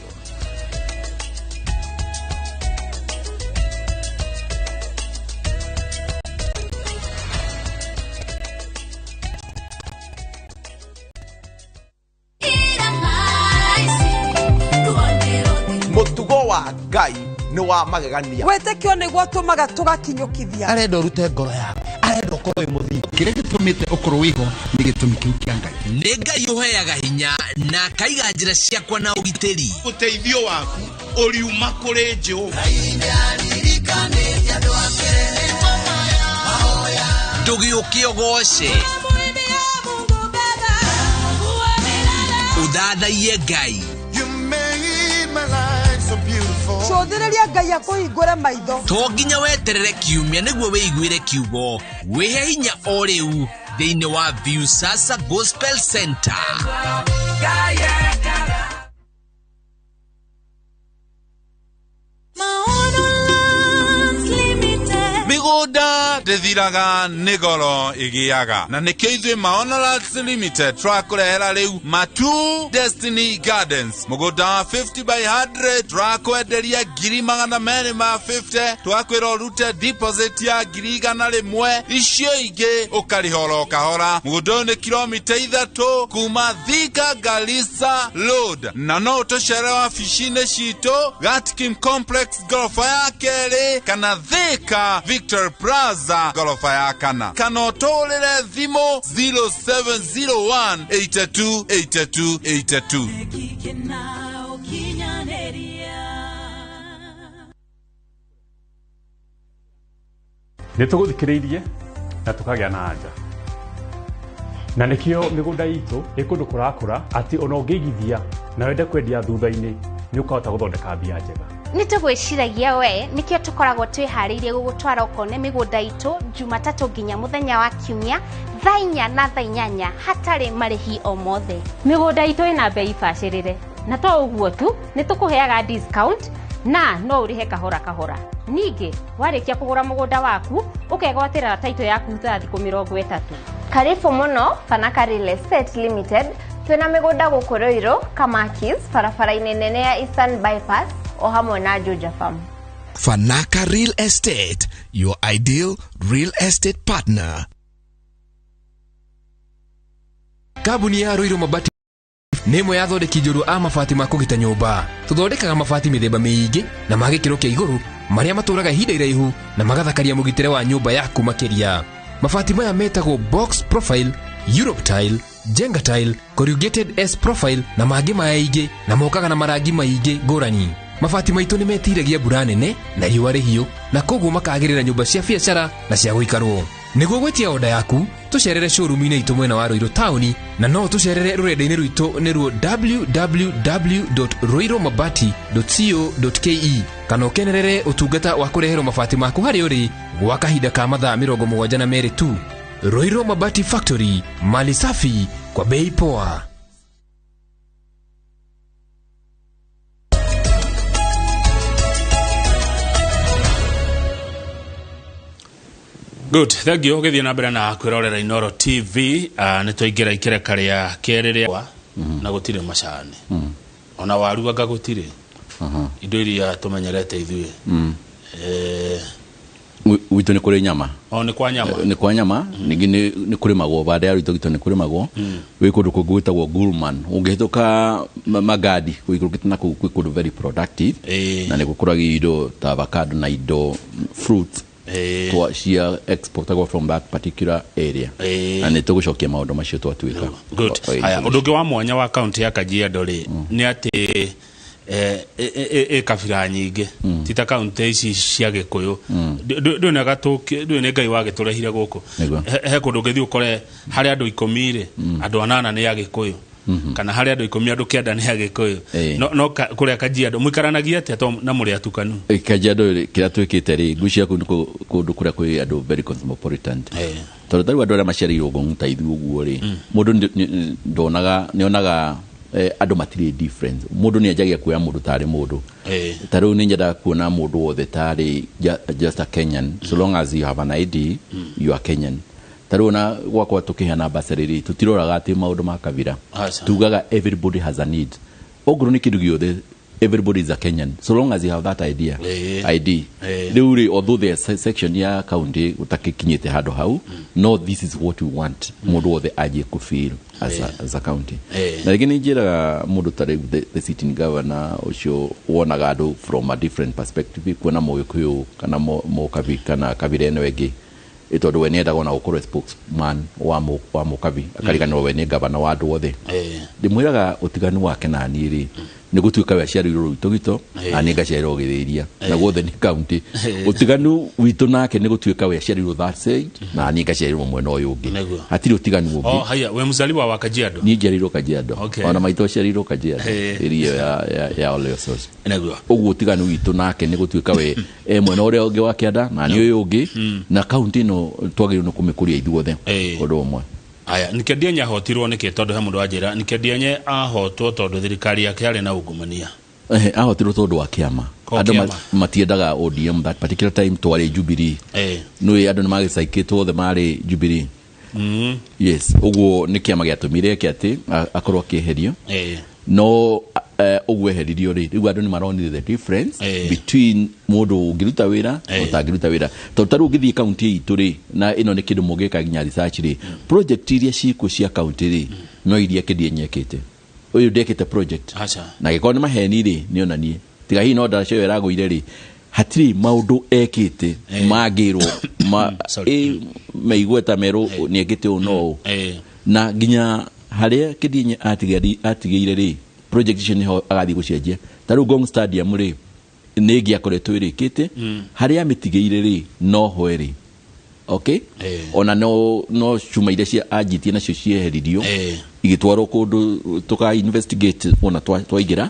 wa Ngai ni wa magegania wetekio niguo tumaga tugakinyukithia arenda urute ngoro yaku arenda ukorwo imuthingu kiria gitumite ukorwo wiho ni gitumi kiu kia Ngai ni Ngai uheaga hinya na kaiga njira ciakwa na ugitiri uteithio waku uriuma kuri Jehova ndugiukie ugoce uthathaiye Ngai cũthĩrĩria Ngai akũhingũre maitho to nginya weterere kiumia nĩguo wĩiguĩre kiugo wĩhe hinya o rĩu thĩinĩ wa Viusasa Gospel Center. mĩgũnda ndĩthiraga nĩ goro ĩgĩaga na nĩkĩo ithuĩ Maonolas Limited tũrakũrehera rĩu Matu Destiny Gardens mũgũnda wa 50 by 100 tũrakwenderia 250,000 twakwĩra ũrute deposit ya 100,000 icio ingĩ ũkarĩhora kahora. Mũgũnda ũyũ nĩ kilomita 3 kuma Thika Garissa Road na no ũtũcere wabici-inĩ citũ Gatkim Complex gorofa ya kerĩ kana Thika Victor Plaza gorofa ya kana kana ũtũrĩre thimũ 0701 82 82 82. nĩtũgũthikĩrĩirie na tũkagĩa na anja na nĩkĩo mĩgũnda itũ ĩkũndũ kũrakũra atĩ ona ũngĩigithia na wende kwendia thutha-inĩ nĩ ũkahota gũthondeka mbia njega. nĩtũgwĩciragia we nĩkĩo tũkoragwo twĩharĩirie gũgũtwara ũkone mĩgũnda itũ Jumatatũ nginya mũthenya wa kiumia thaa 4 na thaa 8 hatarĩ marĩhi o mothe. mĩgũnda itũ ĩna bei bacĩrĩre na to ũguo tu nĩtũkũheaga discount na no ũrĩhe kahora kahora. Ningĩ warĩkia kũgũra mũgũnda waku ũkegwatĩra taitũ yaku thutha thikũ 30. Karibu mũno Fanaka Real Estate Limited twĩna mĩgũnda gũkũ Ruiru, Kamakis, barabara-inĩ nene ya Eastern Bypass o hamwe na Juja Farm. Fanaka Real Estate, your ideal real estate partner. Kambuni ya Ruiru Mabati nĩmwe ya thondeki njũru a mabati ma kũgita nyũmba. Tũthondekaga mabati mĩthemba mĩingĩ na ma gĩkĩro kĩa igũrũ marĩa matũraga ihinda iraihu na magathakaria mũgitĩre wa nyũmba yaku makĩria. Mabati maya metagwo box profile, Europe tile, Jenga tile, corrugated S profile na mangĩ maingĩ na mokaga na marangi maingĩ ngũrani. Mabati maitũ nĩ metiragia mbura nene na riũa rĩhiũ na koguo makagĩrĩra nyũmba cia biacara na cia gũikarwo. Nĩguo gwĩtia oda yaku tũcerere showroom-inĩ itũ mwena wa Ruiru taũni na no tũcerere rũrenda-inĩ rwitũ nĩruo www.ruirumabati.co.ke kana ũkenerere ũtungata wa kũreherwo mabati maku harĩ ũrĩ gwa kahinda ka mathaa 72 tu. Ruiru Mabati Factory, mali safi kwa bei poa. Good, thank you. Githie na mbere na kwirorera Inoro TV, nitũingĩra ikereka rĩa kerĩ rĩa na gũtirĩ macani. Ona waru anga gũtirĩ. Indo iria tũmenyerete ithuĩ. Witũ nĩ kũrĩ nyama. Nĩ kwa nyama. Nĩ kwa nyama, ningĩ nĩ kũrĩ magwo, baada ya witũ nĩ kũrĩ magwo. Wĩ kũndũ kũngĩ gwĩtagwo Gulman. Ũngĩhĩtũka Magadi, wĩkũrũkĩte na kũu kwĩ kũndũ very productive. Na nĩ gũkũragia indo ta avocado na indo fruits. Cia exportagwo from that particular area. Na nĩ tũgũcokia maũndũ macio twatuĩka. Good. Aya, ũndũ ũngĩ wa mwanya wa kaunti ya Kajiado rĩ nĩ atĩ kabira nyingĩ tita kaunti ici cia Gĩkũyũ ndũ nĩ Ngai wagĩtũrehire gũkũ he kũndũ ũngĩthiĩ ũkore harĩ andũ 10 rĩ andũ 8 nĩ ya Gĩkũyũ kana harĩ andũ 10 andũ 9 nĩ ya Gĩkũyũ no kũrĩa Kajiado mũikaranagia atĩa na mũrĩ atukanu. Kajiado kĩrĩa twĩkĩte rĩ ngucia kũndũ kũrĩa kwĩ andũ very cosmopolitan tondũ tarĩu andũ arĩa maciarĩirwo ngũng'u ta ithuĩ ũguo rĩ mũndũ nĩonaga andũ matirĩ difference. Mũndũ nĩ anjagia kuoya mũndũ tarĩ mũndũ. Tarĩu nĩ nyendaga kuona mũndũ wothe tarĩ just a Kenyan. So long as you have an ID, you are Kenyan. Tarĩu na gwakwa tũkĩheana basarĩ tũtiroraga atĩ maũndũ ma kabira. Tugaga everybody has a need. Ogoro nĩ kĩndũ gĩothe everybody is a Kenyan so long as you have that ID although there's a section ya county utakikinyete hado hau no this is what we want mundu wothe aje ku feel as a county na ligini njira mundu tare the sitting governor ucio wonaga andu from a different perspective kuona Mũgĩkũyũ kana Mũkabi kana kabira eno enge itondu we nenda gona ukorwo spokesman wa Mũkabi akariganirwo we ni governor wa andu othe ndimwiraga utiganu wake na niri ni gutuika we aciarirwo rwito gito na ni ngaciarirwo Gĩthĩria na guothe ni county utiganu witu nake ni gutuika we aciarirwo that side na ni ngaciarirwo mwena uyu ungi hatiri utiganu ungi haya we muzaliwa wa Kajiado ni njarirwo Kajiado ona maito aciarirwo Kajiado irio ya ole source uguo utiganu witu nake ni gutuika we mwena uria ungi wa Kianda na ni uyu ungi na county no twagirwo no kumikuria ithuothe undu umwe aya Nikedienya ahotirwo niki tondu he mundu ajira Nikedienya ahotwo tondu thirikari yake ari na ungumania ahotirwo tondu wa kiama andu matiendaga ODM that particular time twari Jubilee no andu magicaikitwo the mari Jubilee yes uguo ni kiama giatumire kiati akorwo kiherio no uguo heririo riu andu ni maronire the difference between mundu ungiruta wira utangiruta wira tondu taru ngithii county itu ri na ino ni kindu mugika ginya research ri project iria ciku cia county ri no iria Kĩdienya ekite uyu ndekite project na giko ni maheni ri ni onanie tiga hi no ndacio eraguire ri hatiri maundu ekite magirwo meigweta meru ni ekite uno na ginya haria Kĩdienya atigire ri project icio niho agathi gucenjia taru Gong Stadium ri ni ngiakoretwo irikite haria mitigeire ri no hoeri okay ona no cuma iria cia ajitie nacio cieheririo igitwarwo kundu tuka investigate ona twaigira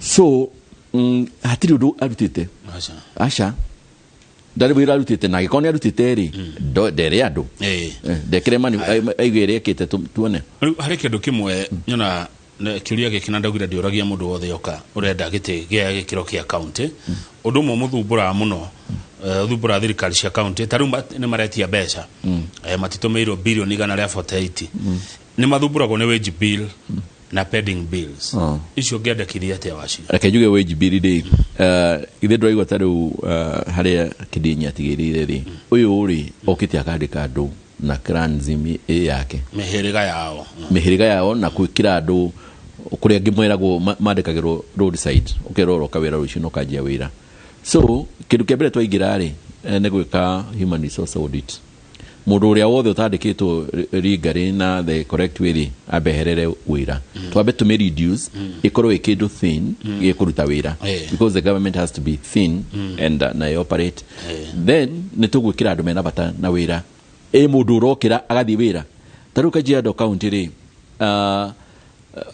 so hatiri undu arutite acha ndari wira arutite na gikoni arutite ri ndere andu ndekire mani aigire ekite tuone hari kindu kimwe nyona kiuria gikina ndagire ndioragia mundu wothe yoka urenda gite gia gikiro kia county undu mo muthumbura muno thumbura thirikari cia county taru ni maretia mbeca matitumeirwo bilioni 148 ni mathumburagwo ni wage bill na pending bills icio ngiendekirie atia wacio reke njuge wage bill ri ithe ndiraigua taru haria Kĩdienya atigirire ri uyu ri okite akandika andu na clanzimi yake mihiriga yao na kwikira andu kuria ngimweragwo mandikagirwo roadside ukiroro kawira rucio no kanjia wira so kindu kiambere twaigira ri ni gwika human resource audit mundu uria wothe utandikitwo rigari na the correct way abeherere wira twabe to reduce ikorwo ikindu thin gikuruta wira because the government has to be thin and na operate then nitugwikira andu mena bata na wira mundu urokira agathi wira taru Kajiado county ri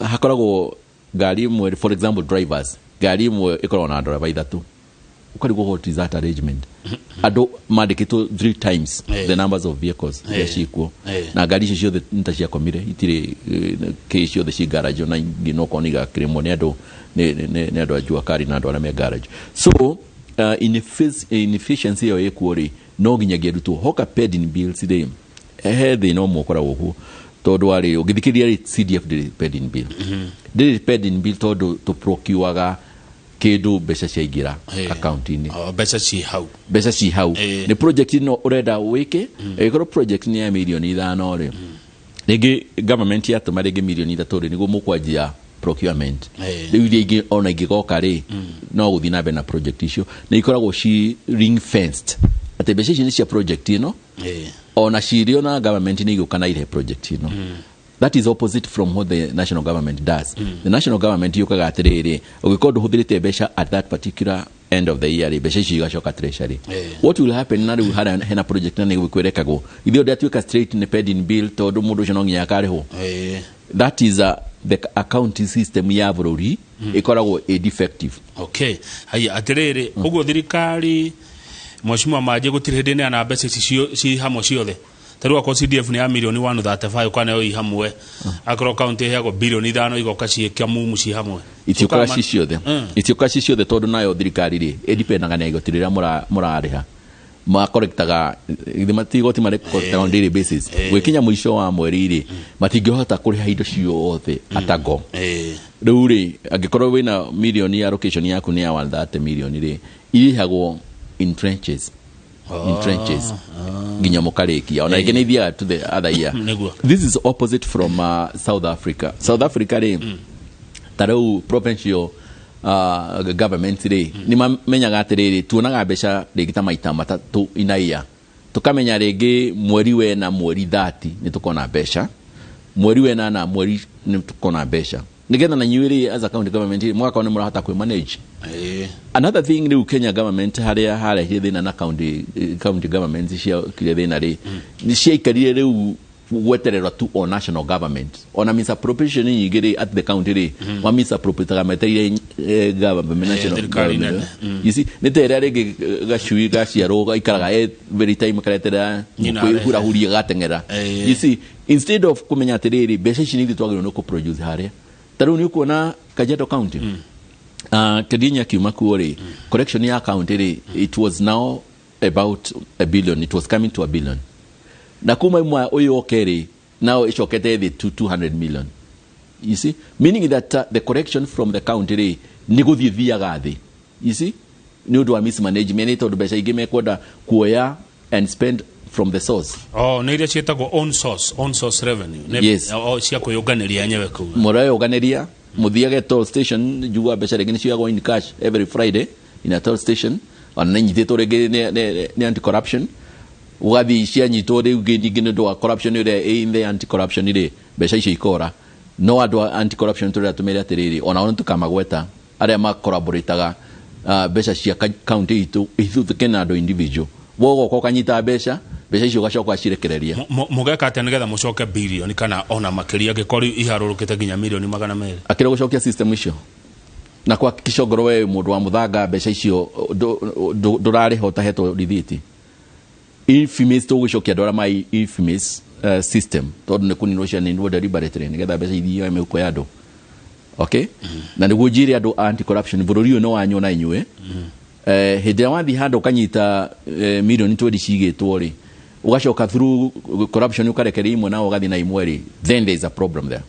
hakoragwo ngari imwe for example drivers ngari imwe ikorwo na driver ithatu ukarigwo what is that arrangement ado mandikitwo 3 times the numbers of vehicles yashikwo na ngari icio ciothe ntacia komire itire ciothe ci garage na ngino koniga kirimo ne ado ne ado ajua kari na ado na me garage so inefficiency yo yekuori no ginyagia ruto hoka pending bills ri he no mukora wohu tondu ari ugithikiria ri CDF pending bill pending bill tondu to procure kindu mbeca ciaingira account ini mbeca ci hau ni project no urenda wike ikoro project ni ya milioni 5 ri rigi government ya tumare rigi milioni 3 ri nigo mukwanjia procurement riu rigi ona igigoka ri no guthi na bena project icio ni ikoragwo ci ring fenced ate mbeca icio ni cia project ino ona cirio na government ni igukana ile project ino that is opposite from what the national government does the national government yukaga atiriri ugikorwo huthirite mbeca at that particular end of the year mbeca icio igacoka treasury what will happen na riu hena project na ni gwikwerekago ithio ndatuika straight in pending bill tondu mundu ucio no nginya akariho that is the accounting system ya bururi ikoragwo a defective okay haya atiriri uguo thirikari mwashimwa maje gutire hende ne ana mbeca ci hamwe ciothe taru kwa CDF ni ya milioni 135 kwa nayo ihamwe akro county yago bilioni 5 igoka ciikia mumu ci hamwe itioka ciothe tondu nayo thirikari ri edipendaga na igotirira murariha makorektaga matigoti marekorektaga on daily basis gwikinya muico wa mweri ri matingihota kuriha indo ciothe atago riu ri angikorwo wina million ya allocation yaku ni ya 130 million ri irihagwo in trenches ginya mukarikia ona ingine thia to the other year. This is opposite from South Africa ri tarau provincial government ri ni mamenyaga atiriri tuonaga mbeca rigita maita matatu inaia tukamenya ringi mweri we na mweri 30 ni tukona mbeca mweri we na mweri ni tukona mbeca nigetha na nyuiri as a county government mwaka ni murahota kwi manage. Another thing ni Kenya government haria thina na county government cia kire thina ri ni cia ikarire riu wetererwa tu on national government ona misappropriation nyingire at the county ri wa misappropriate meteire government national government. You see netere rege gachui gaciaro ikaraga very time karetera hura huria gatengera. You see instead of kumenya atiriri mbeca ici ni twagirwo no ku produce haria taru ni kuona Kajiado county kedinya kiuma kuori correction ya county ri it was now about a billion, it was coming to a billion. Na kuma mwa oyo okeri now ishokete the 200 million. You see, meaning that the correction from the county ni guthithia gathi. You see, ni udu wa mismanagement ito do besha igime koda kuoya and spend from the source. Na ile chietagwo on source revenue. Yes. Cia kuyoganeria nyewe ku. Morayo oganeria muthiage toll station jua besha regeni cia go in cash every Friday in a toll station. Ona nyithito rege ni anti corruption. Ugathi cia nyito riu ngine do corruption ire in the anti corruption ire besha icio ikora no adu anti corruption tore atumire atiriri ona ono tukamagweta aria ma collaborateaga besha cia county itu tukena ando individual wogo ko kanyita besha icio gacoka cirekereria mugeka ate nigetha mucoke billion kana ona makiria gikori iharurukite ginya million 200 akira gucokia system icio na kwa kishogoro we mundu wa muthanga besha icio ndurari hota heto rithiti infamous to gucokia ndora mai infamous system tondu ne kunino cia ni deliberately nigetha besha ithio emeuko yado. Okay? Na niguo njire andu anti corruption bururi no wanyona inyue hinde wathi hando kanyita million 20 cigitwo ri ugacoka through corruption ukarekeria imwe na ugathi na imwe ri then there is a problem there.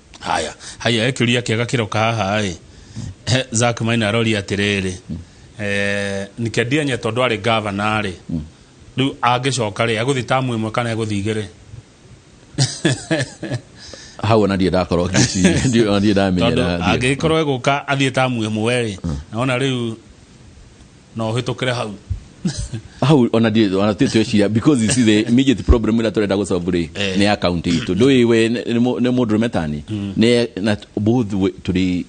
Haya ekiria kiaga kiroka haha Zack Maina rori atiriri nikedia nya tondu ari governor ri riu agicoka ri aguthitamu imwe kana aguthigire hau na dia dakoro kisi ndio ndia damenyera agikorwo eguka athitamu imwe ri naona riu no hitukire hau ona tete cia because you see the immediate problem ila tore dago solve ne account itu do iwe ne modro metani ne na both to the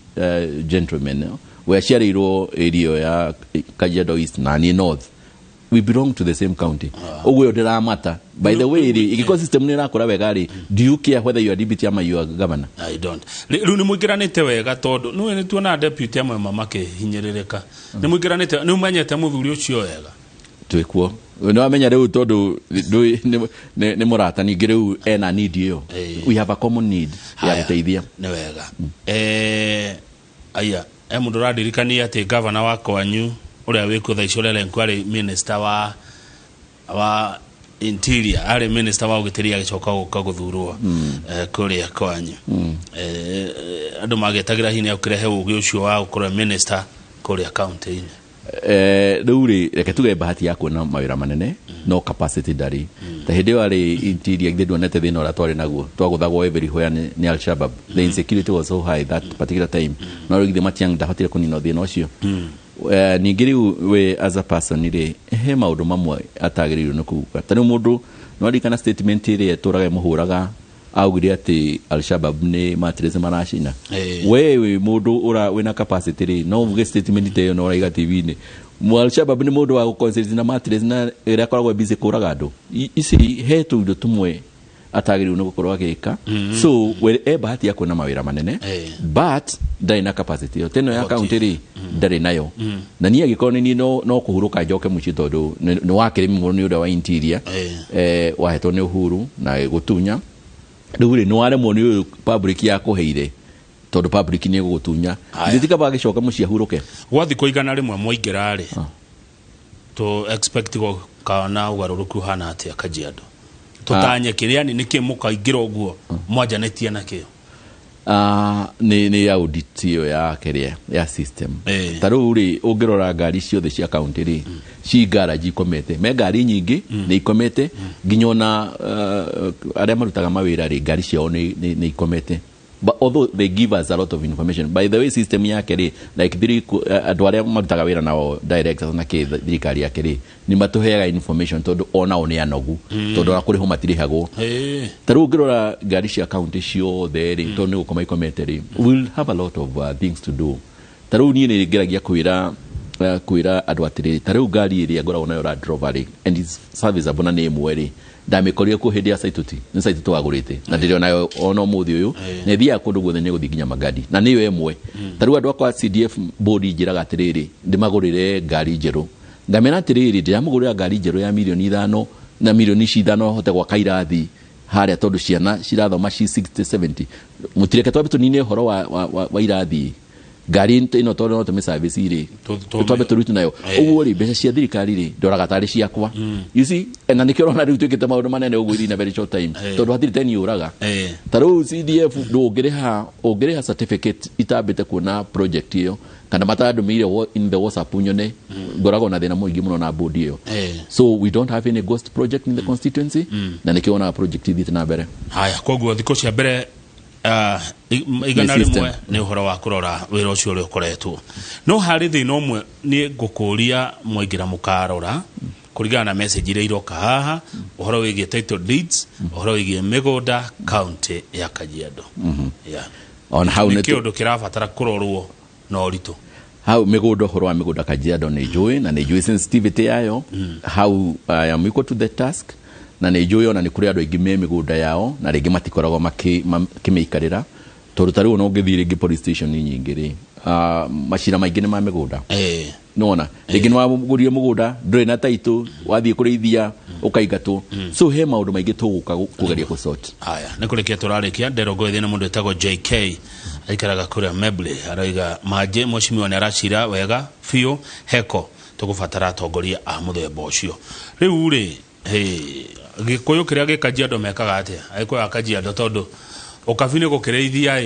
gentlemen we share iro area ya Kajiado East na ni North we belong to the same county ogwe odera mata by the way the ecosystem ni rakora wega ri do you care whether you are deputy ama you are governor? I don't. Riu ni mugiranite wega tondu no ni tuona deputy ama mama ke hinyerireka ni mugiranite ni umanyete muthuri ucio wega twikuo no amenya riu tondu ni murata ni ngiriu ena need yo we have a common need ya guteithia ni wega aya mundu radirikania ati governor wa kwanyu uria wikutha icurele nkwari minister wa interior ari minister wa ugitiria gicoka guka guthurwa kuria kwanyu andu magetagira hinya ukirehe ugi ucio wa ukora minister kuria county ini riuri reke tuge bahati ya kuona mawira manene no capacity dari ta hindi wari interior githwe nete thina ora twari naguo twaguthagwo everywhere ni Al-Shabaab. The insecurity was so high that particular time no rigithe matiang dahotire kunina thina ucio ningiri we as a person ire he maundu mamwe atagiriru no kuga tani mundu no rikana statement ire turaga muhuraga augire ati Al-Shabaab ni matrese marashina wewe mundu ura wina capacity ri no uge statement ite no raiga TV ni mu Al-Shabaab ni mundu wa concentrate na matrese na ire akoragwo busy kuraga andu isi he tuindo tumwe atagiriru no gukorwa agika so we bahati yako na mawira manene but ndaina capacity yo teno ya county ri ndari nayo na ni agikoni ni no kuhuruka njoke muci tondu ni wakiri mundu ni uda wa interior wahetwo ni uhuru na gutunya riu no are moni public ya kuheire tondu public ni gutunya nditika bagicoka muci ahuruke gwathi kuigana rimwe moingirari to expect go mukaona ugaruruku hana atia Kajiado tutanye kiriani niki mukaingira uguo mwajanetie nakio ni audit yo ya keria ya system taru ri ungirora ngari ciothe cia county ri ci garage ikomete me ngari nyingi ni ikomete ginyona aria marutaga mawira ri ngari ciao ni ikomete. But although they give us a lot of information, by the way system yake ri like andu aria marutaga wira nao directors na ke thirikari yake ri ni matuheaga information tondu ona oni anogu tondu na kuri ho matirihagwo taru ngirora ngari cia county ciothe ri tondu ni gukoma ikomete ri we'll have a lot of things to do. Taru ni ngiragia kwira andu atiri taru ngari iri ngoragwo nayo ra driver ri and its service abona ni imwe ri ndamekoria ku hindi ya saituti ni saituti wagurite na ndirio nayo ono muthi uyu ne thia kundu guothe ne guthi ginya magadi na niyo emwe taru andu akwa CDF board njiraga atiriri ndimagurire ngari njeru ngamena atiriri ndiramugurira ngari njeru ya milioni 5 na milioni 5 hote gwa kairathi haria tondu ciana cirathoma ci 60 70 mutireke twabitu nine horo wa irathi ngari ino tondu no tume service iri twabitu rutu nayo uguo ri mbeca cia thirikari ri ndoraga tari ciakwa you see na nikio na riu twikite maundu manene uguo iri na very short time tondu hathiri teni uraga taru CDF ndungiriha certificate itabite kuona project iyo kana matadu mire in the WhatsApp unyone ngorago na thina muingi muno na board iyo so we don't have any ghost project in the constituency na nikio na project ithite na mbere haya koguo thiko cia mbere igana rimwe ni uhoro wa kurora wira ucio uri ukoretwo no hari thina umwe ni ngukuria mwingira mukarora kurigana na message ire iroka haha uhoro wigie title deeds uhoro wigie mĩgũnda county ya Kajiado on how ne kiondo kirabatara kurorwo no rito how mĩgũnda uhoro wa mĩgũnda Kajiado ni joy na ni joy sensitivity yayo how I am equal to the task na ne joy ona ni kuri andu aingi me mĩgũnda yao na ringi matikoragwo makimeikarira tondu tari ona ungithire ringi police station nyingi ri macira maingi ni ma mĩgũnda nona ringi no wagurie mũgũnda ndure na taito wathie kurithia ukaigatwo so he maundu maingi tuguka kugeria ku sort haya ni kurikia turarikia nderogo ithina mundu etagwo JK aikaraga kuria Meble araiga maje mweshimiwa ni aracira wega fio heko tugubatara atongoria a muthemba ucio riu ri gikuyu kiria gikajiado mekaga atia aiko akajiado tondu ukabine gukireithia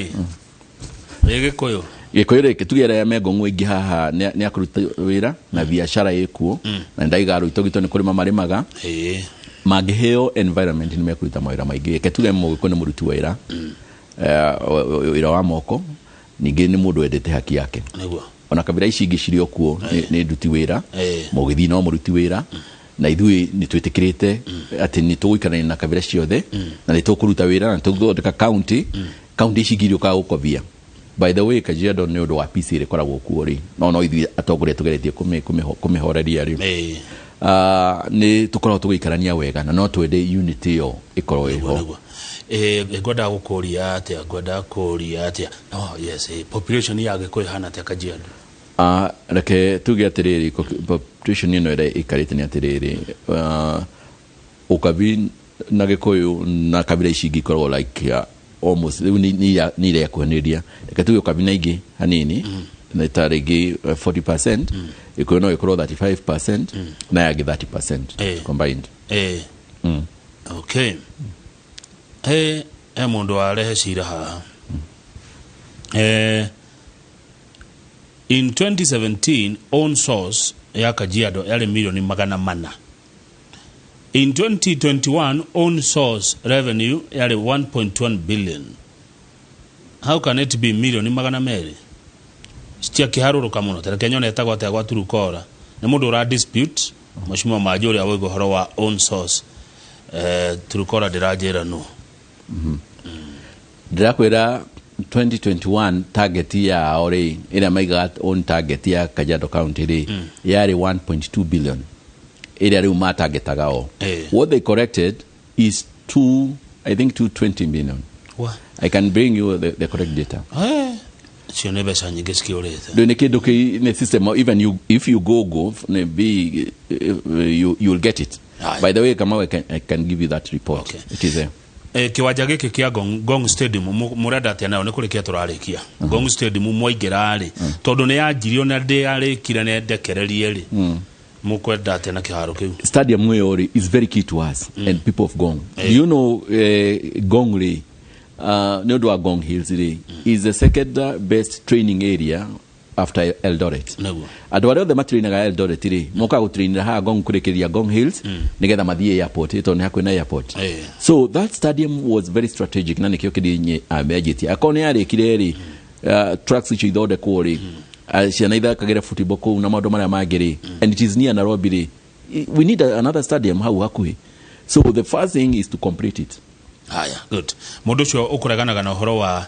gikuyu reke tugera ya mengo ngwengi haha ni akuruta wira na biashara yekuo na ndaigaru itogito ni kuri mamarimaga magiheo environment ni mekuruta mawira maingi reke tuge muguko ni muruti wira wira wa moko ningi ni mundu endete haki yake niguo ona kabira ici ingi cirio kuo ni nduti wira mugithi no muruti wira na ithui ni twitikirite ati ni tuguikarana na kabira ciothe na ni tukuruta wira na tuguthondeka county ici girio ka ukovia. By the way Kajiado ni undu wa PC ire koragwo kuo ri no ithui atongoria tugeretie kumihoreria ri ni tukorwo tugikarania wega na no twende unity yo ikorwo iho gwada gukuria atia no yes population yage koi hana atia Kajiado reke tuge atiriri population ino ire ikarite ni atiriri ukabi na gikuyu na kabira ici gikorwo like almost ni ile kuhaniria reke tuge ukabina ingi hanini na tarigi 40% iko no ikorwo 35% na yagi 30% combined okay mundu arehe cira haha in 2017 own source ya Kajiado yale milioni 400. In 2021 own source revenue yale 1.1 billion. How can it be milioni 200? Sitia kiharuruka muno tere Kenya netagwa atagwa turukora ni mundu ura dispute mheshimiwa majori awego horo wa own source turukora dirajera no ndirakwira 2021 target ya ore ina maiga on target ya Kajiado County ri yari 1.2 billion area ri ma targetaga o what they corrected is I think 220 million. What? I can bring you the correct data. Sio nebe sanyi geskiorete do ne kedo ke ne system even if you go be you'll get it. By the way kama I can give you that report. Okay. It is there. Kiwanja giki kia Gong Stadium murenda ati nayo ni kurikia turarikia Gong Stadium mwaigera ri tondu ne yajirio na ndi ari kira ne ndekererie ri mukwenda tena kiharo kiu stadium Wonjoria is very key to us and people of Gong. Do you know Gong Ray Nodwa Gong Hills Ray is the second best training area after Eldoret. Adwaro the matraining ga Eldoret ray moka gutrainira ha Gong kurekeria Gong Hills nigetha mathie airport ito ne hakwe na airport. So that stadium was very strategic na nikio kidinye amejiti akone yari kireri tracks which ithode kuri ciana ithakagire football ko na maundu maria magiri and it is near Nairobi. We need another stadium hau hakuhi. So the first thing is to complete it. Haya, good. Mundu cio ukuraganaga na uhoro wa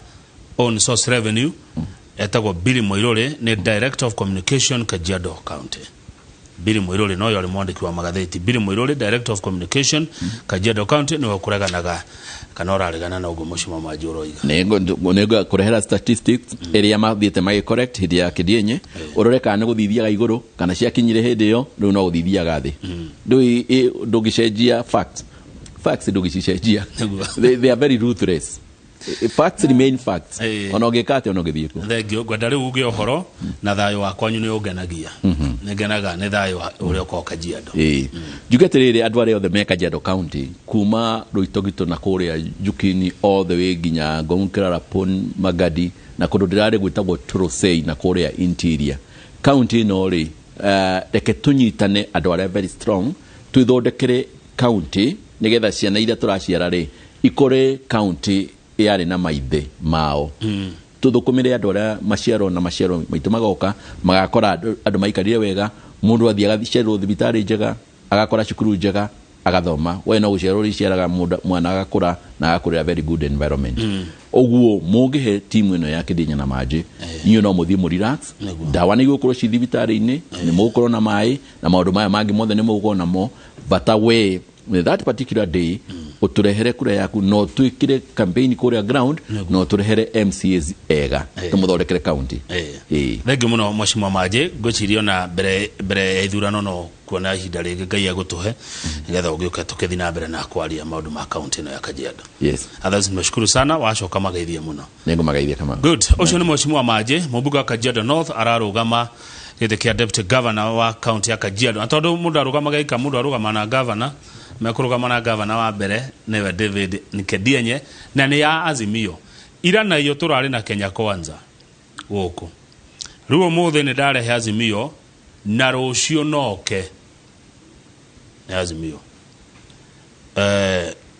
on source revenue etagwo Billy Moirore ni Director of Communication Kajiado County. Billy Moirore no yori mwandiki wa magatheti. Billy Moirore Director of Communication Kajiado County ni wakuraganaga kanora aregana na ugo mushima majuro iga. Nego kurehera statistics area mathiete magi correct hidi ya kidienye urore kana guthithia ga iguru kana cia kinyire hidi yo riu no guthithia ga thi. Ndugicenjia facts ndugicenjia. They are very ruthless. Facts remain facts. Onogekate onogithiko. Thegio gwandari uge ohoro na thayo wakwanyu ni ugenagia. Negenaga ne thayo uri ko Kajiado. Jugeterere adware of the Kajiado County kuma Ruitogito na Korea Jukini all the way ginya Gongkera Pon Magadi na kododare gwitagwo Turosei na Korea interior. County no ri reke tunyitane adware very strong twithondekere county nigetha ciana ira turaciara ri ikore county yari na maithe mao tuthukumire andu aria maciaro na maciaro maitu magoka magakora andu maikarire wega mundu athia gathicero thibitari njega agakora cukuru njega agathoma we no guciaro riciaraga mwana agakura na agakurira very good environment oguo mungihe timu ino ya Kidinya na Maji niyo no muthie mu relax dawa ni gukorwo ci thibitari ni mugukorwo na mai na maundu maya mangi mothe ni mugukorwo namo but away that particular day uturehere kure yaku no twikire campaign kure ground no turehere MCAs ega tumuthondekere county thengio muno mwashimwa Maji ngocirio na mbere ithurano no kuona ihinda ringi Ngai agutuhe nigetha ugiuka tukithi na mbere na kwaria maundu ma county no ya Kajiado. Others nimeshukuru sana wacoka magaithie muno nengo magaithie kama good. Ucio ni mwashimwa Maji mubuga wa Kajiado North ararugama gite kia deputy governor wa county ya Kajiado atondu mundu arugamaga ika mundu arugama na governor mekurugama na governor wa mbere newe David Nikedienye na ni ya Azimio ira na iyo turari na Kenya Kwanza guku ruo muthe ni ndarehe Azimio na rucio noke na Azimio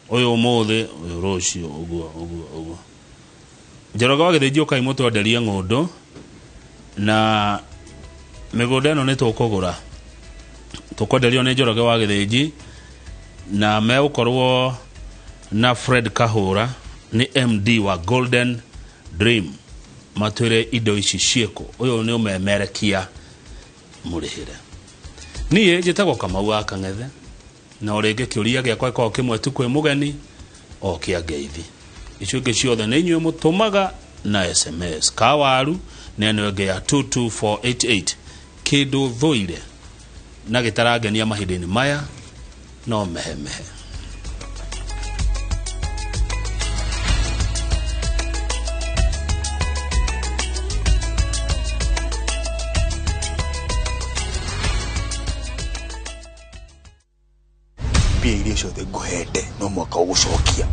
uyu muthe uyu rucio uguo Njoroge wa Githĩnji ukai mutu nderie ng'undu na mĩgũnda ĩno nĩ tukwenderio nĩ Njoroge wa Githĩnji na megũkorwo na Fred Kahura ni MD wa Golden Dream matwire indo ici cieko uyu ni umemerekia murihire niĩ njĩtagwo Kamau wa Kang'ethe na ũrĩngĩ kĩũria gĩakwa ĩkorwo kĩmwe tu kwĩ mũgeni o kĩa ngeithi icio ingĩ ciothe nĩ inyuĩ mũtũmaga na SMS kawaru neno ĩngĩ ya 22488 kĩndũ thũire na gĩtarangenia mahinda-inĩ maya no mehemehe mbia iria ciothe nguhende no mwaka ũgũcokia